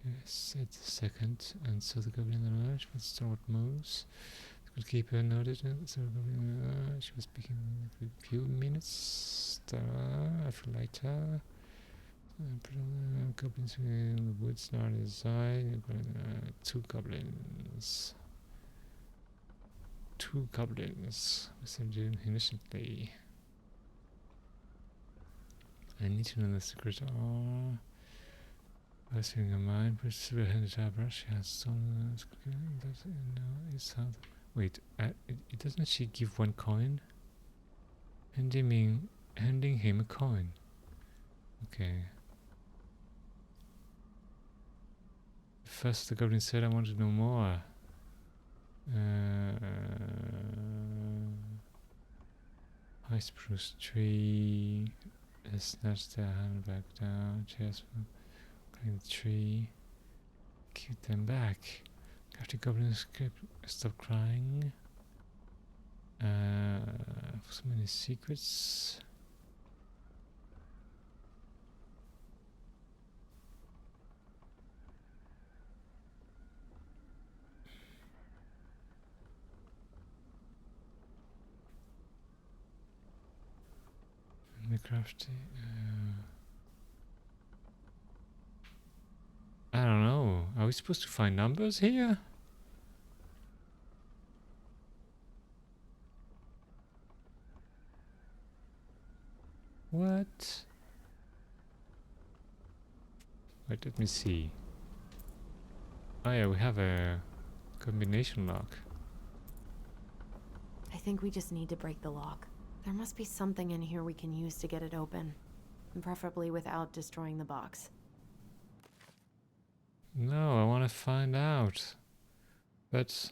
Yes, set the second, and so the goblin emerged with stalwart moves. The keeper nodded, and so she was speaking for a few minutes. After later, goblins in the woods now inside. Two goblins. We said innocently. I need to know the secret. First thing in mind, but silver-handed hairbrush. She has stolen. Is how. Wait, doesn't she give one coin? Handing him a coin. Okay. First the goblin said, "I want to know more." High spruce tree. Snatched their hand back down. Chairs climb the tree. Give them back. After goblins stop crying. For so many secrets. And the crafty. I don't know. Are we supposed to find numbers here? Wait, let me see. Oh yeah, we have a combination lock. I think we just need to break the lock. There must be something in here we can use to get it open. And preferably without destroying the box. No, I want to find out. But...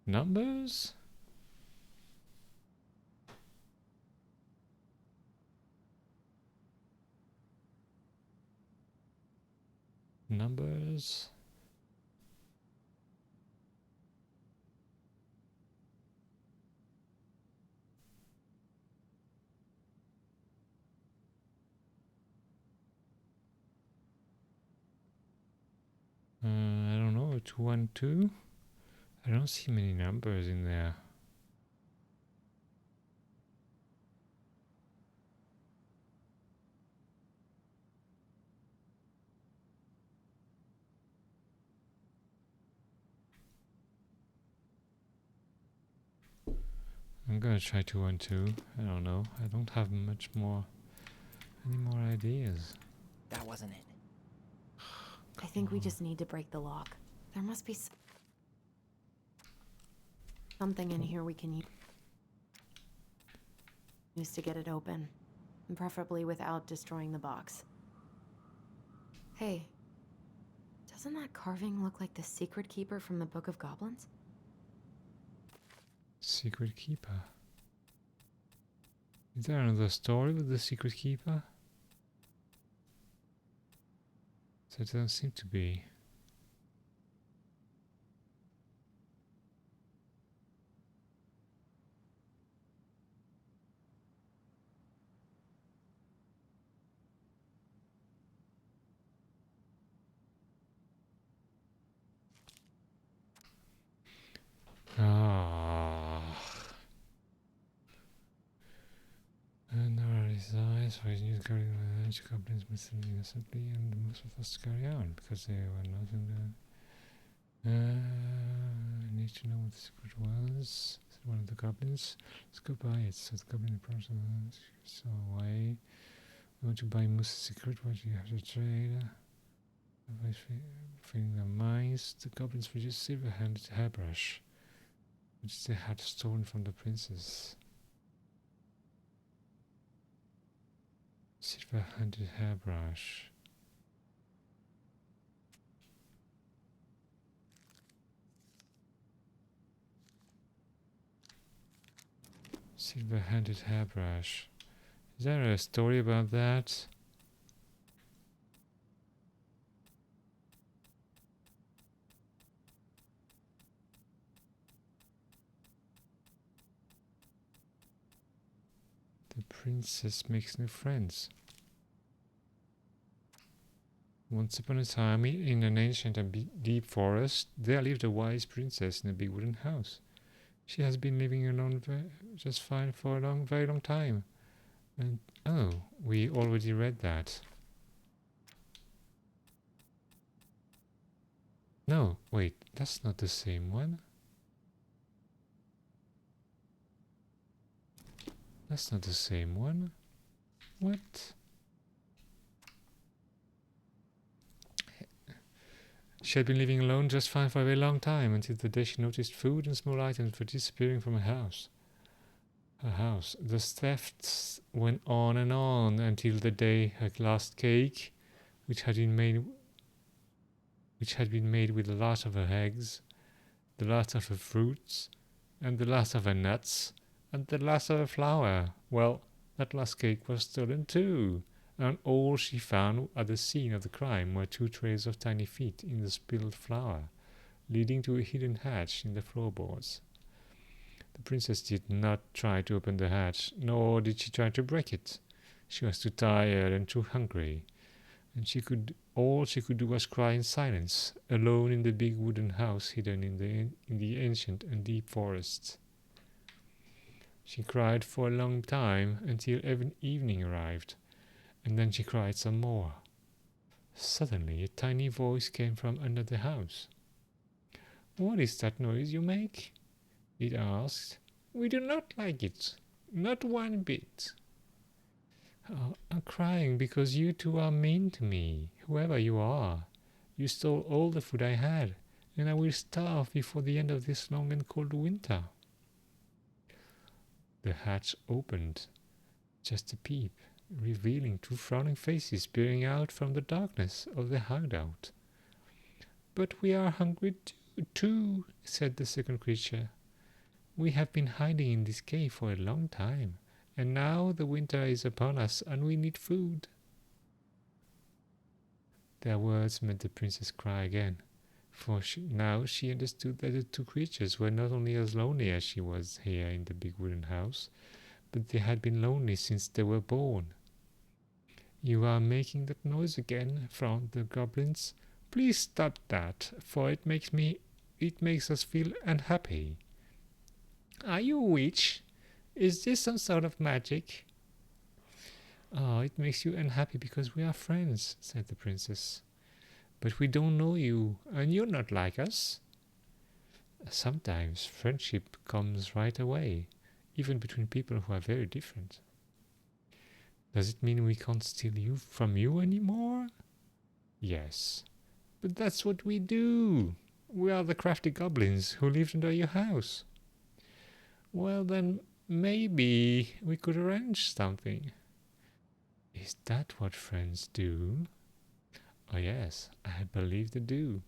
numbers? Numbers? I don't know, 212? I don't see many numbers in there. I'm gonna try 212. I don't know. I don't have much more... any more ideas. That wasn't it. I think we just need to break the lock. There must be something in here we can use to get it open. And preferably without destroying the box. Hey, doesn't that carving look like the Secret Keeper from the Book of Goblins? Secret Keeper. Is there another story with the Secret Keeper? There doesn't seem to be. And there are his eyes for his news carrying the goblins missing innocently, and most of us carry on because they were not in the. I need to know what the secret was. Said one of the goblins. Let's go buy it. So the goblin approached so away. We want to buy Moose's secret. What do you have to trade? Feeling their minds, the goblins produced a silver-handed hairbrush, which they had stolen from the princess. Silver-handed hairbrush. Silver-handed hairbrush. Is there a story about that? The princess makes new friends. Once upon a time, in an ancient and deep forest, there lived a wise princess in a big wooden house. She has been living alone just fine for a very long time. And oh, we already read that. No, wait, that's not the same one. That's not the same one. What? She had been living alone just fine for a very long time, until the day she noticed food and small items were disappearing from her house. The thefts went on and on until the day her last cake, which had been made with the last of her eggs, the last of her fruits, and the last of her nuts, and the last of her flour. Well, that last cake was stolen too, and all she found at the scene of the crime were 2 trays of tiny feet in the spilled flour, leading to a hidden hatch in the floorboards. The princess did not try to open the hatch, nor did she try to break it. She was too tired and too hungry, and all she could do was cry in silence, alone in the big wooden house hidden in the ancient and deep forest. She cried for a long time until evening arrived, and then she cried some more. Suddenly a tiny voice came from under the house. "What is that noise you make?" it asked. "We do not like it, not one bit." Oh, I'm crying because you two are mean to me, whoever you are. You stole all the food I had, and I will starve before the end of this long and cold winter. The hatch opened, just a peep, revealing two frowning faces peering out from the darkness of the hideout. But we are hungry too, said the second creature. We have been hiding in this cave for a long time, and now the winter is upon us and we need food. Their words made the princess cry again, for now she understood that the two creatures were not only as lonely as she was here in the big wooden house, but they had been lonely since they were born. You are making that noise again, frowned the goblins. Please stop that, for it makes us feel unhappy. Are you a witch? Is this some sort of magic? Oh, it makes you unhappy because we are friends, said the princess. But we don't know you, and you're not like us. Sometimes friendship comes right away, even between people who are very different. Does it mean we can't steal from you anymore? Yes, but that's what we do. We are the crafty goblins who lived under your house. Well, then maybe we could arrange something. Is that what friends do? Oh yes, I believe they do.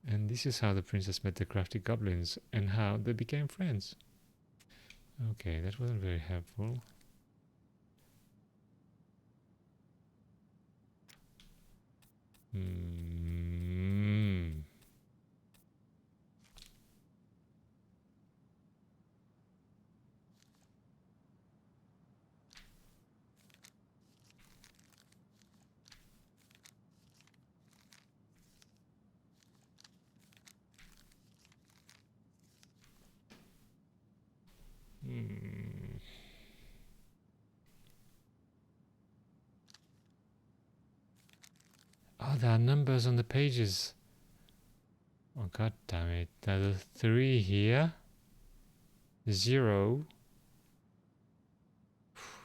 And this is how the princess met the crafty goblins and how they became friends. Okay, that wasn't very helpful. Oh, there are numbers on the pages. Oh, god damn it. There's a 3 here. 0.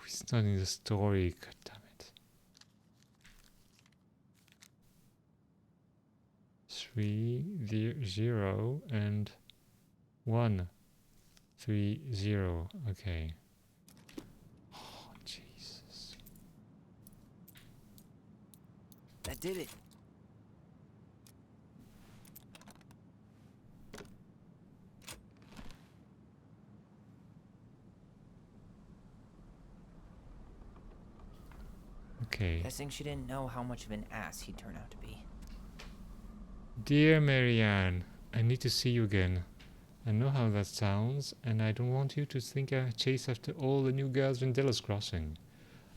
It's not in the story. God damn it. 3, 0, and 1, 3, 0. Okay. Oh, Jesus. That did it. Okay. Guessing she didn't know how much of an ass he'd turn out to be. Dear Marianne, I need to see you again. I know how that sounds, and I don't want you to think I chase after all the new girls in Delos Crossing.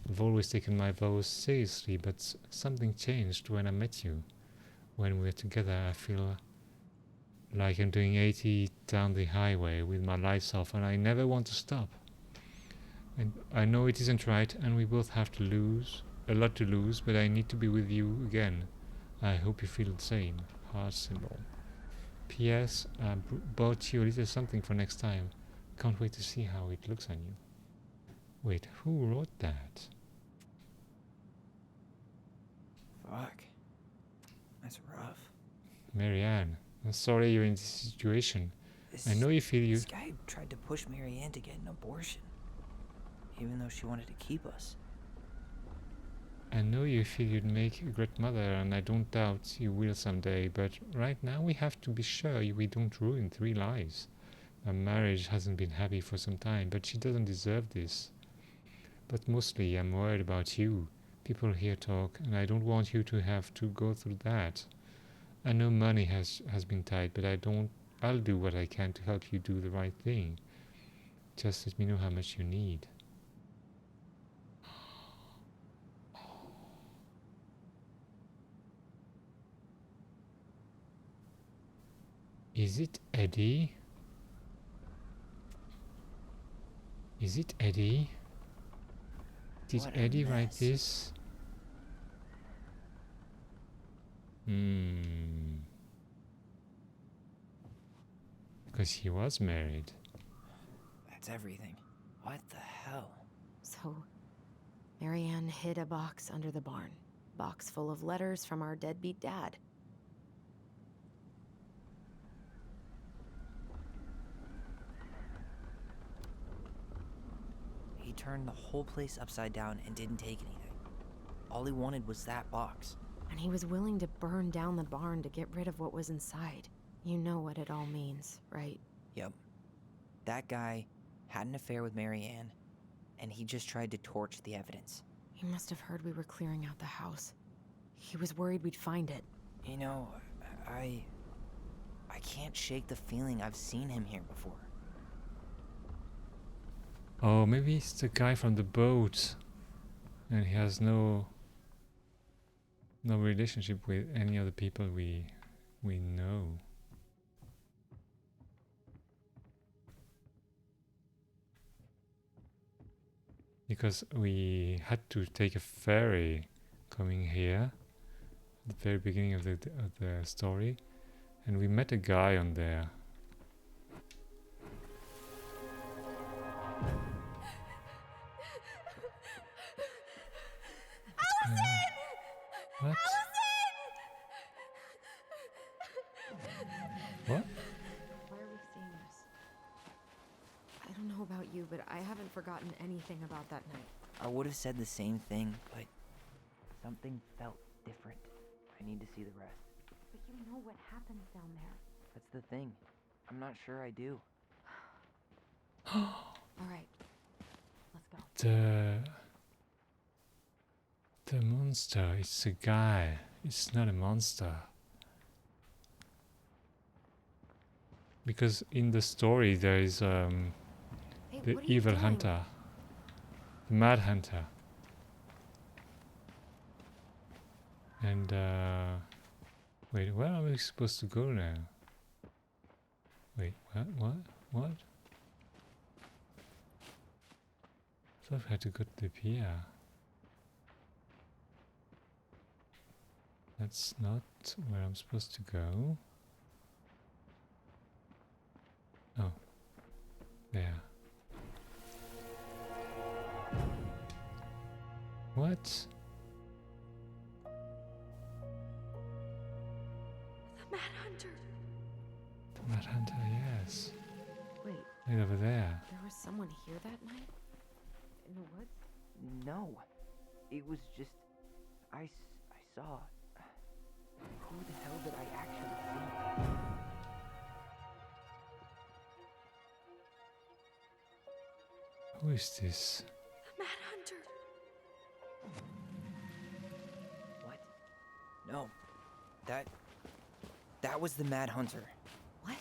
I've always taken my vows seriously, but something changed when I met you. When we're together, I feel like I'm doing 80 down the highway with my lights off, and I never want to stop. And I know it isn't right, and we both have a lot to lose, but I need to be with you again. I hope you feel the same. Heart symbol. P.S. I bought you a little something for next time. Can't wait to see how it looks on you. Wait, who wrote that? Fuck. That's rough. Marianne, I'm sorry you're in this situation. I know you feel This guy tried to push Marianne to get an abortion, even though she wanted to keep us. I know you feel you'd make a great mother, and I don't doubt you will someday, but right now we have to be sure we don't ruin 3 lives. Our marriage hasn't been happy for some time, but she doesn't deserve this. But mostly I'm worried about you. People here talk, and I don't want you to have to go through that. I know money has been tight, but I'll do what I can to help you do the right thing. Just let me know how much you need. Is it Eddie? Is it Eddie? Did Eddie write this? Because he was married. That's everything. What the hell? So, Marianne hid a box under the barn. Box full of letters from our deadbeat dad. He turned the whole place upside down and didn't take anything. All he wanted was that box. And he was willing to burn down the barn to get rid of what was inside. You know what it all means, right? Yep. That guy had an affair with Marianne, and he just tried to torch the evidence. He must have heard we were clearing out the house. He was worried we'd find it. You know, I can't shake the feeling I've seen him here before. Oh, maybe it's the guy from the boat, and he has no relationship with any of the people we know. Because we had to take a ferry coming here at the very beginning of the story, and we met a guy on there. What? What? Why are we seeing this? I don't know about you, but I haven't forgotten anything about that night. I would have said the same thing, but something felt different. I need to see the rest. But you know what happens down there. That's the thing. I'm not sure I do. All right, let's go. The monster, it's a guy. It's not a monster. Because in the story there is Hey, the what are you evil doing? hunter. The mad hunter. And wait, where are we supposed to go now? Wait, what? I thought we had to go to the pier. That's not where I'm supposed to go. Oh, there. What? The Mad Hunter. The Mad Hunter, yes. Wait, Right over there. there was someone here that night? In the woods? No. It was just... I saw... Who the hell did I actually see? Who is this? The Mad Hunter. What? No. That was the Mad Hunter. What?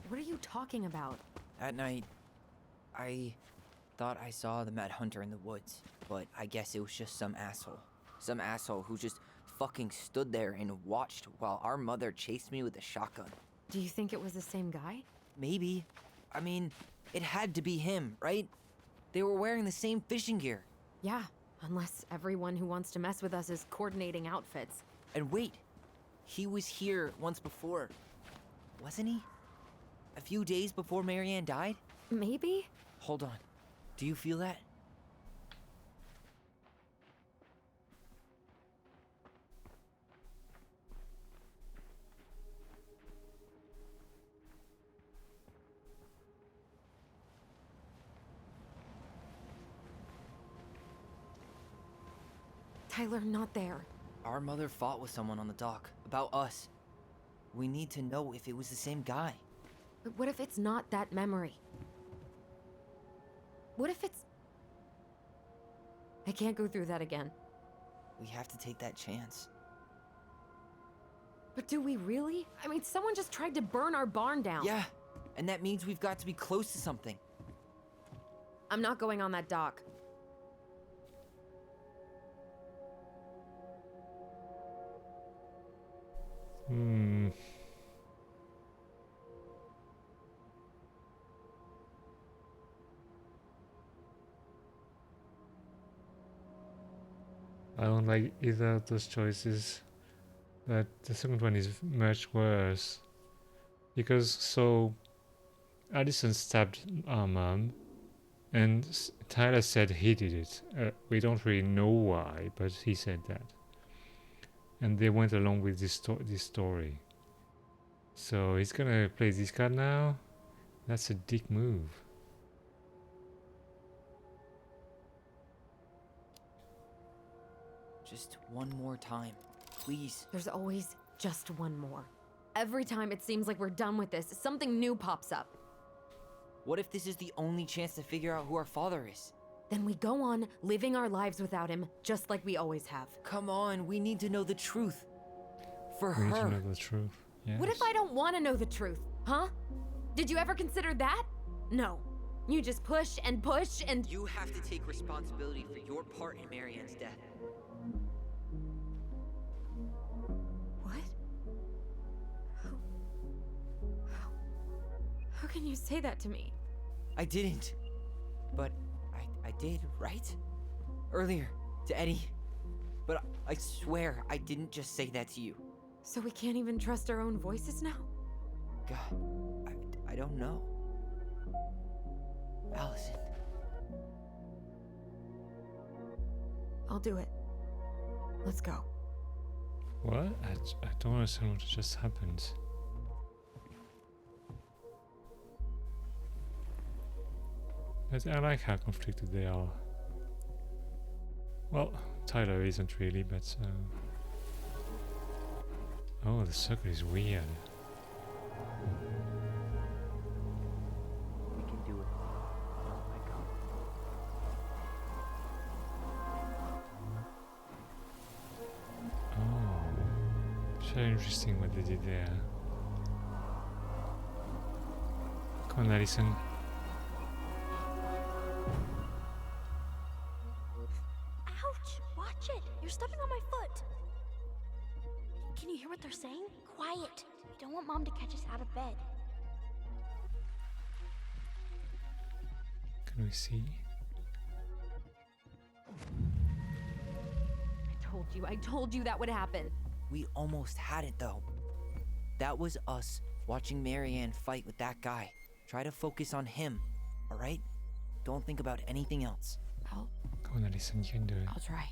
What are you talking about? That night, I thought I saw the Mad Hunter in the woods, but I guess it was just some asshole. Some asshole who just fucking stood there and watched while our mother chased me with a shotgun. Do you think it was the same guy? Maybe. I mean, it had to be him, right? They were wearing the same fishing gear. Yeah, unless everyone who wants to mess with us is coordinating outfits. And wait, he was here once before, wasn't he? A few days before Marianne died? Maybe? Hold on. Do you feel that? Tyler, not there. Our mother fought with someone on the dock about us. We need to know if it was the same guy. But what if it's not that memory? What if it's... I can't go through that again. We have to take that chance. But do we really? I mean, someone just tried to burn our barn down. Yeah, and that means we've got to be close to something. I'm not going on that dock. I don't like either of those choices. But the second one is much worse. Because Addison stabbed our mom, And Tyler said he did it. We don't really know why, but he said that. And they went along with this story. So he's gonna play this card now. That's a dick move. Just one more time, please. There's always just one more. Every time it seems like we're done with this, something new pops up. What if this is the only chance to figure out who our father is? Then we go on living our lives without him, just like we always have. Come on, we need to know the truth. For We need to her. know the truth. Yes. What if I don't want to know the truth, huh? Did you ever consider that? No. You just push and push and... You have to take responsibility for your part in Marianne's death. What? How can you say that to me? I didn't. But I did, right? Earlier, to Eddie. But I swear I didn't just say that to you. So we can't even trust our own voices now? God, I don't know. Allison. I'll do it. Let's go. What? I don't understand what just happened. But I like how conflicted they are. Well, Tyler isn't really, but... Oh, the circle is weird. We can do it. I come. Oh, it's very interesting what they did there. Come on, Allison. Ouch! Watch it! You're stepping on my foot! Can you hear what they're saying? Quiet! We don't want Mom to catch us out of bed. Can we see? I told you that would happen. We almost had it, though. That was us watching Marianne fight with that guy. Try to focus on him, alright? Don't think about anything else. I'll Come on, Allison, you can do it. try.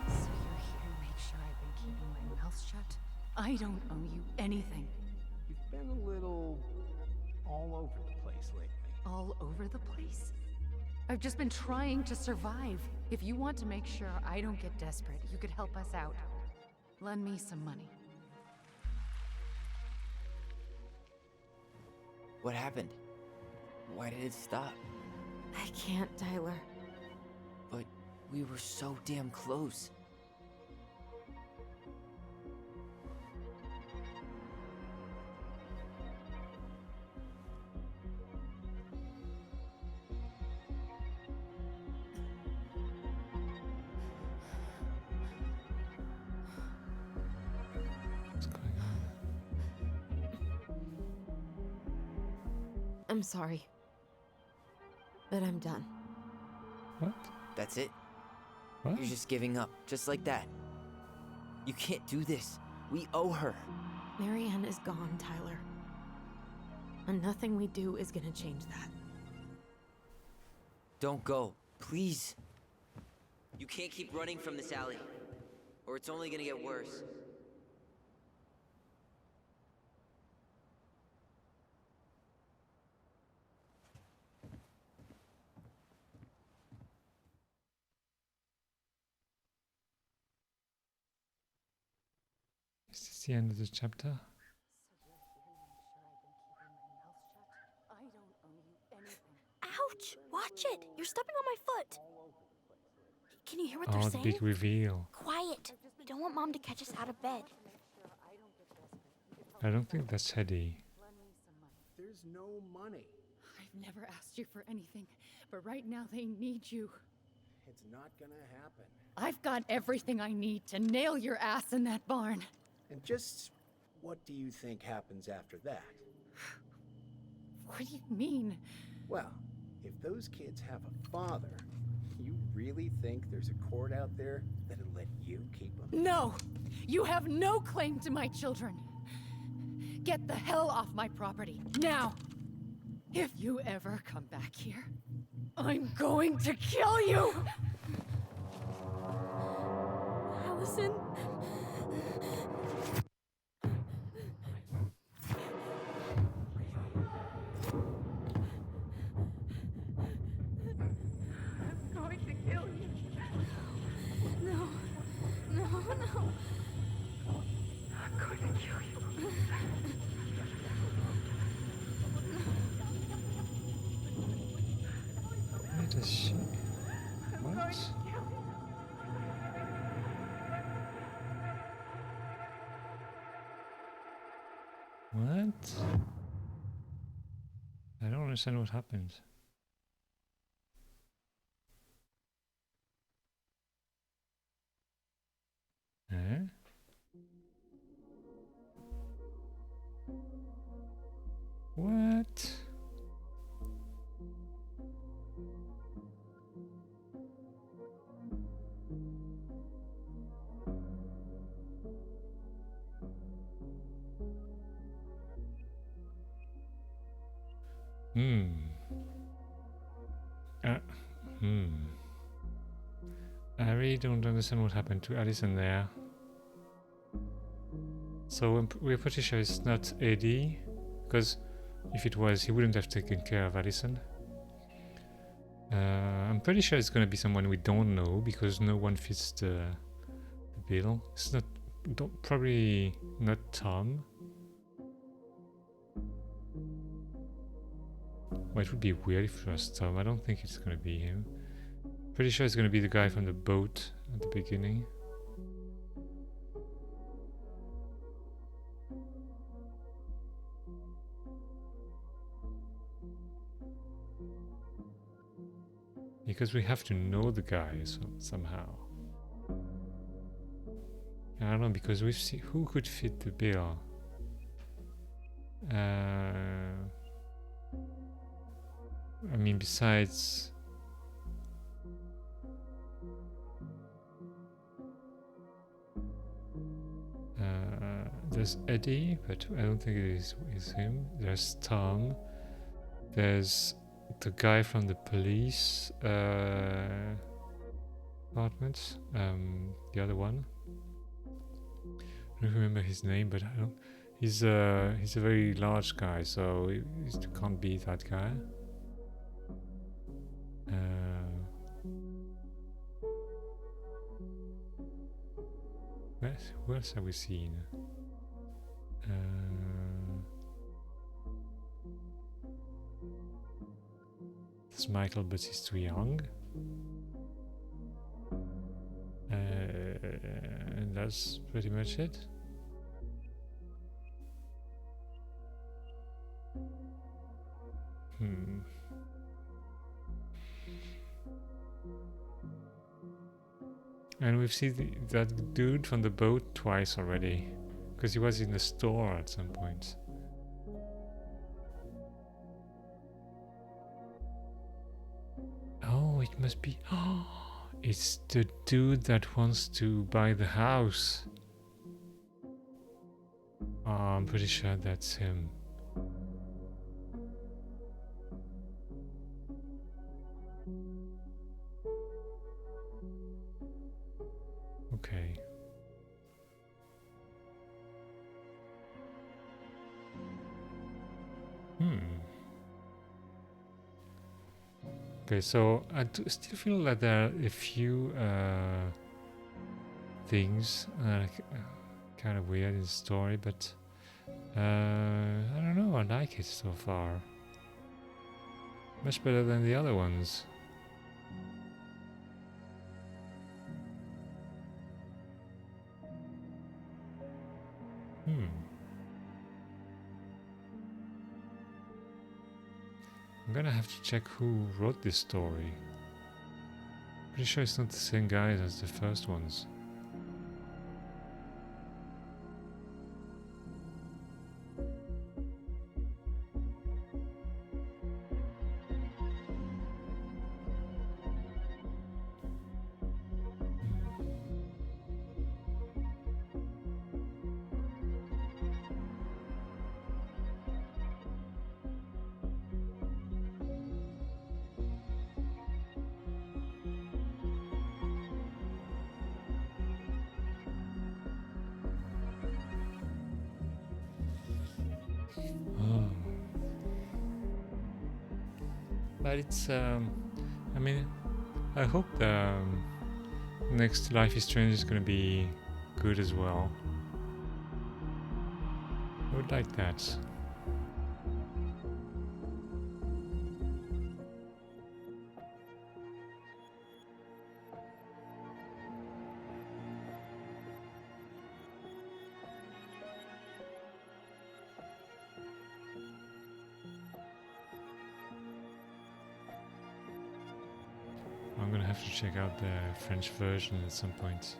So you're here to make sure I've been keeping my mouth shut? I don't owe you anything. You've been a little all over the place lately. All over the place? I've just been trying to survive. If you want to make sure I don't get desperate, you could help us out. Lend me some money. What happened? Why did it stop? I can't, Tyler. But we were so damn close. What's going on? I'm sorry. But I'm done. What? That's it? What? You're just giving up, just like that. You can't do this. We owe her. Marianne is gone, Tyler. And nothing we do is gonna change that. Don't go, please. You can't keep running from this alley, or it's only gonna get worse. Is this the end of the chapter? I don't owe you anything. Ouch! Watch it! You're stepping on my foot! Can you hear what Oh, they're the saying? big reveal. Quiet! We don't want Mom to catch us out of bed. I don't think that's Eddie. There's no money. I've never asked you for anything, but right now they need you. It's not gonna happen. I've got everything I need to nail your ass in that barn. And just what do you think happens after that? What do you mean? Well, if those kids have a father, you really think there's a court out there that'll let you keep them? No! You have no claim to my children! Get the hell off my property, now! If you ever come back here, I'm going to kill you! Allison? I'm going to kill you. No. No, no. I'm going to kill you. Where does she... What? What? I don't understand what happened. Eh? What? Hmm. I really don't understand what happened to Allison there. So we're pretty sure it's not Eddie, because if it was, he wouldn't have taken care of Allison. I'm pretty sure it's gonna be someone we don't know, because no one fits the bill. It's not, probably not Tom. Well, it would be weird if it was Tom. I don't think it's gonna be him. Pretty sure it's gonna be the guy from the boat at the beginning. Because we have to know the guy somehow. I don't know, because we've seen who could fit the bill. I mean, besides... there's Eddie, but I don't think it is him. There's Tom. There's the guy from the police department. The other one. I don't remember his name, but I don't. He's a very large guy, so he can't be that guy. Who else have we seen? There's Michael, but he's too young. And that's pretty much it. And we've seen that dude from the boat twice already, because he was in the store at some point. Oh, it must be... Oh, it's the dude that wants to buy the house. Oh, I'm pretty sure that's him. Okay. Okay, so I still feel that there are a few things kind of weird in the story, but I don't know, I like it so far. Much better than the other ones. I'm gonna have to check who wrote this story. Pretty sure it's not the same guys as the first ones. Oh. But it's, I mean, I hope the next Life is Strange is gonna be good as well. I would like that. I'm gonna have to check out the French version at some point.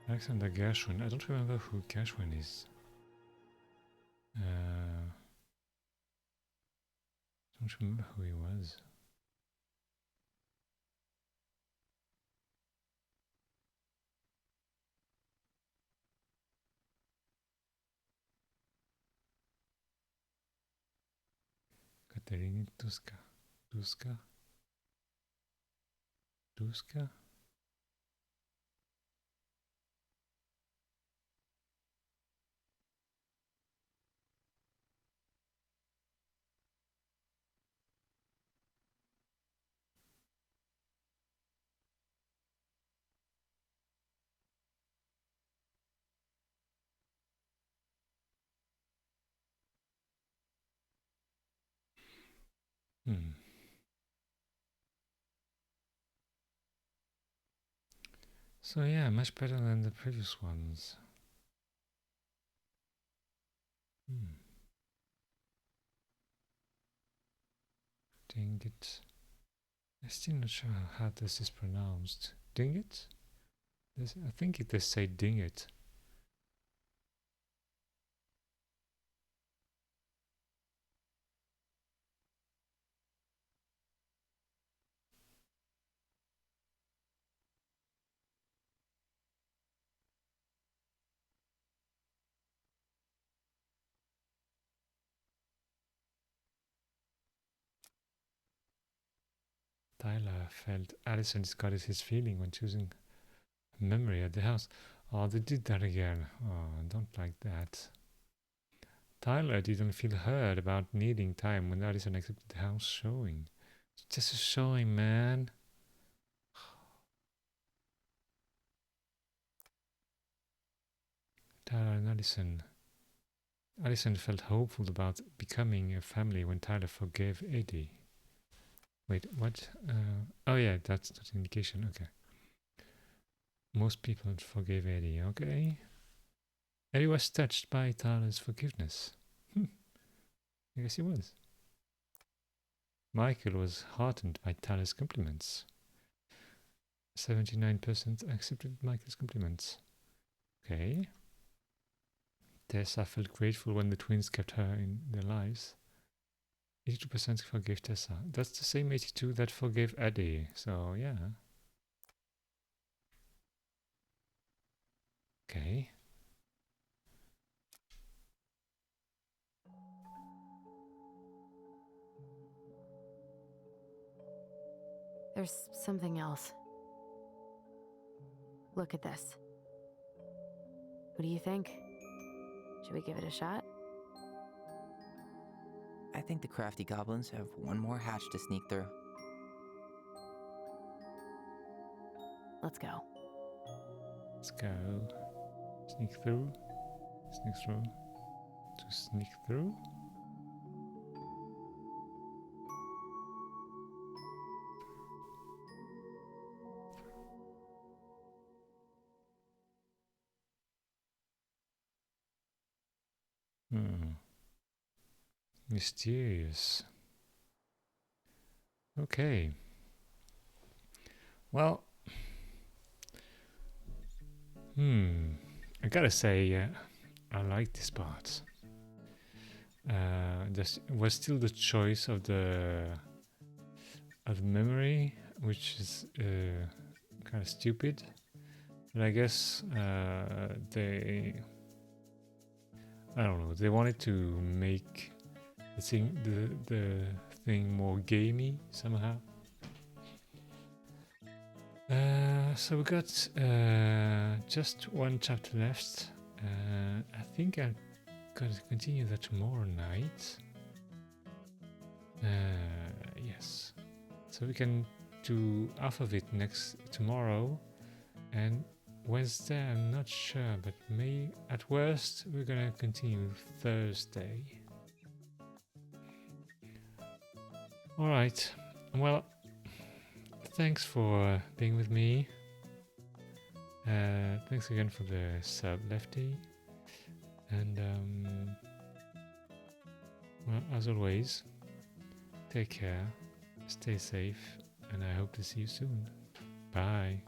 Alexander Gershwin. I don't remember who Gershwin is. Don't remember who he was. Katerini Tuska. Tuska? Tuska? So yeah, much better than the previous ones. Ding it. I'm still not sure how this is pronounced. Ding it? I think they say ding it. Tyler felt Allison discarded his feeling when choosing a memory at the house. Oh, they did that again. Oh, I don't like that. Tyler didn't feel heard about needing time when Allison accepted the house showing. It's just a showing, man. Tyler and Allison. Allison felt hopeful about becoming a family when Tyler forgave Eddie. Wait, what? Oh yeah, that's not an indication. Okay. Most people forgave Eddie. Okay. Eddie was touched by Tyler's forgiveness. I guess he was. Michael was heartened by Tyler's compliments. 79% accepted Michael's compliments. Okay. Tessa felt grateful when the twins kept her in their lives. 82% forgave Tessa. That's the same 82 that forgave Eddie. So yeah. Okay. There's something else. Look at this. What do you think? Should we give it a shot? I think the crafty goblins have one more hatch to sneak through. Let's go. Let's go. Sneak through. Sneak through. To sneak through. Mysterious. Okay. Well, I gotta say, I like this part. This was still the choice of the memory, which is kind of stupid. But I guess I don't know. They wanted to make the thing more gamey somehow. So we got just one chapter left. I think I'm gonna continue that tomorrow night. Yes. So we can do half of it tomorrow, and Wednesday I'm not sure, but at worst we're gonna continue Thursday. All right. Well, thanks for being with me. Thanks again for the sub, Lefty. And well, as always, take care, stay safe, and I hope to see you soon. Bye.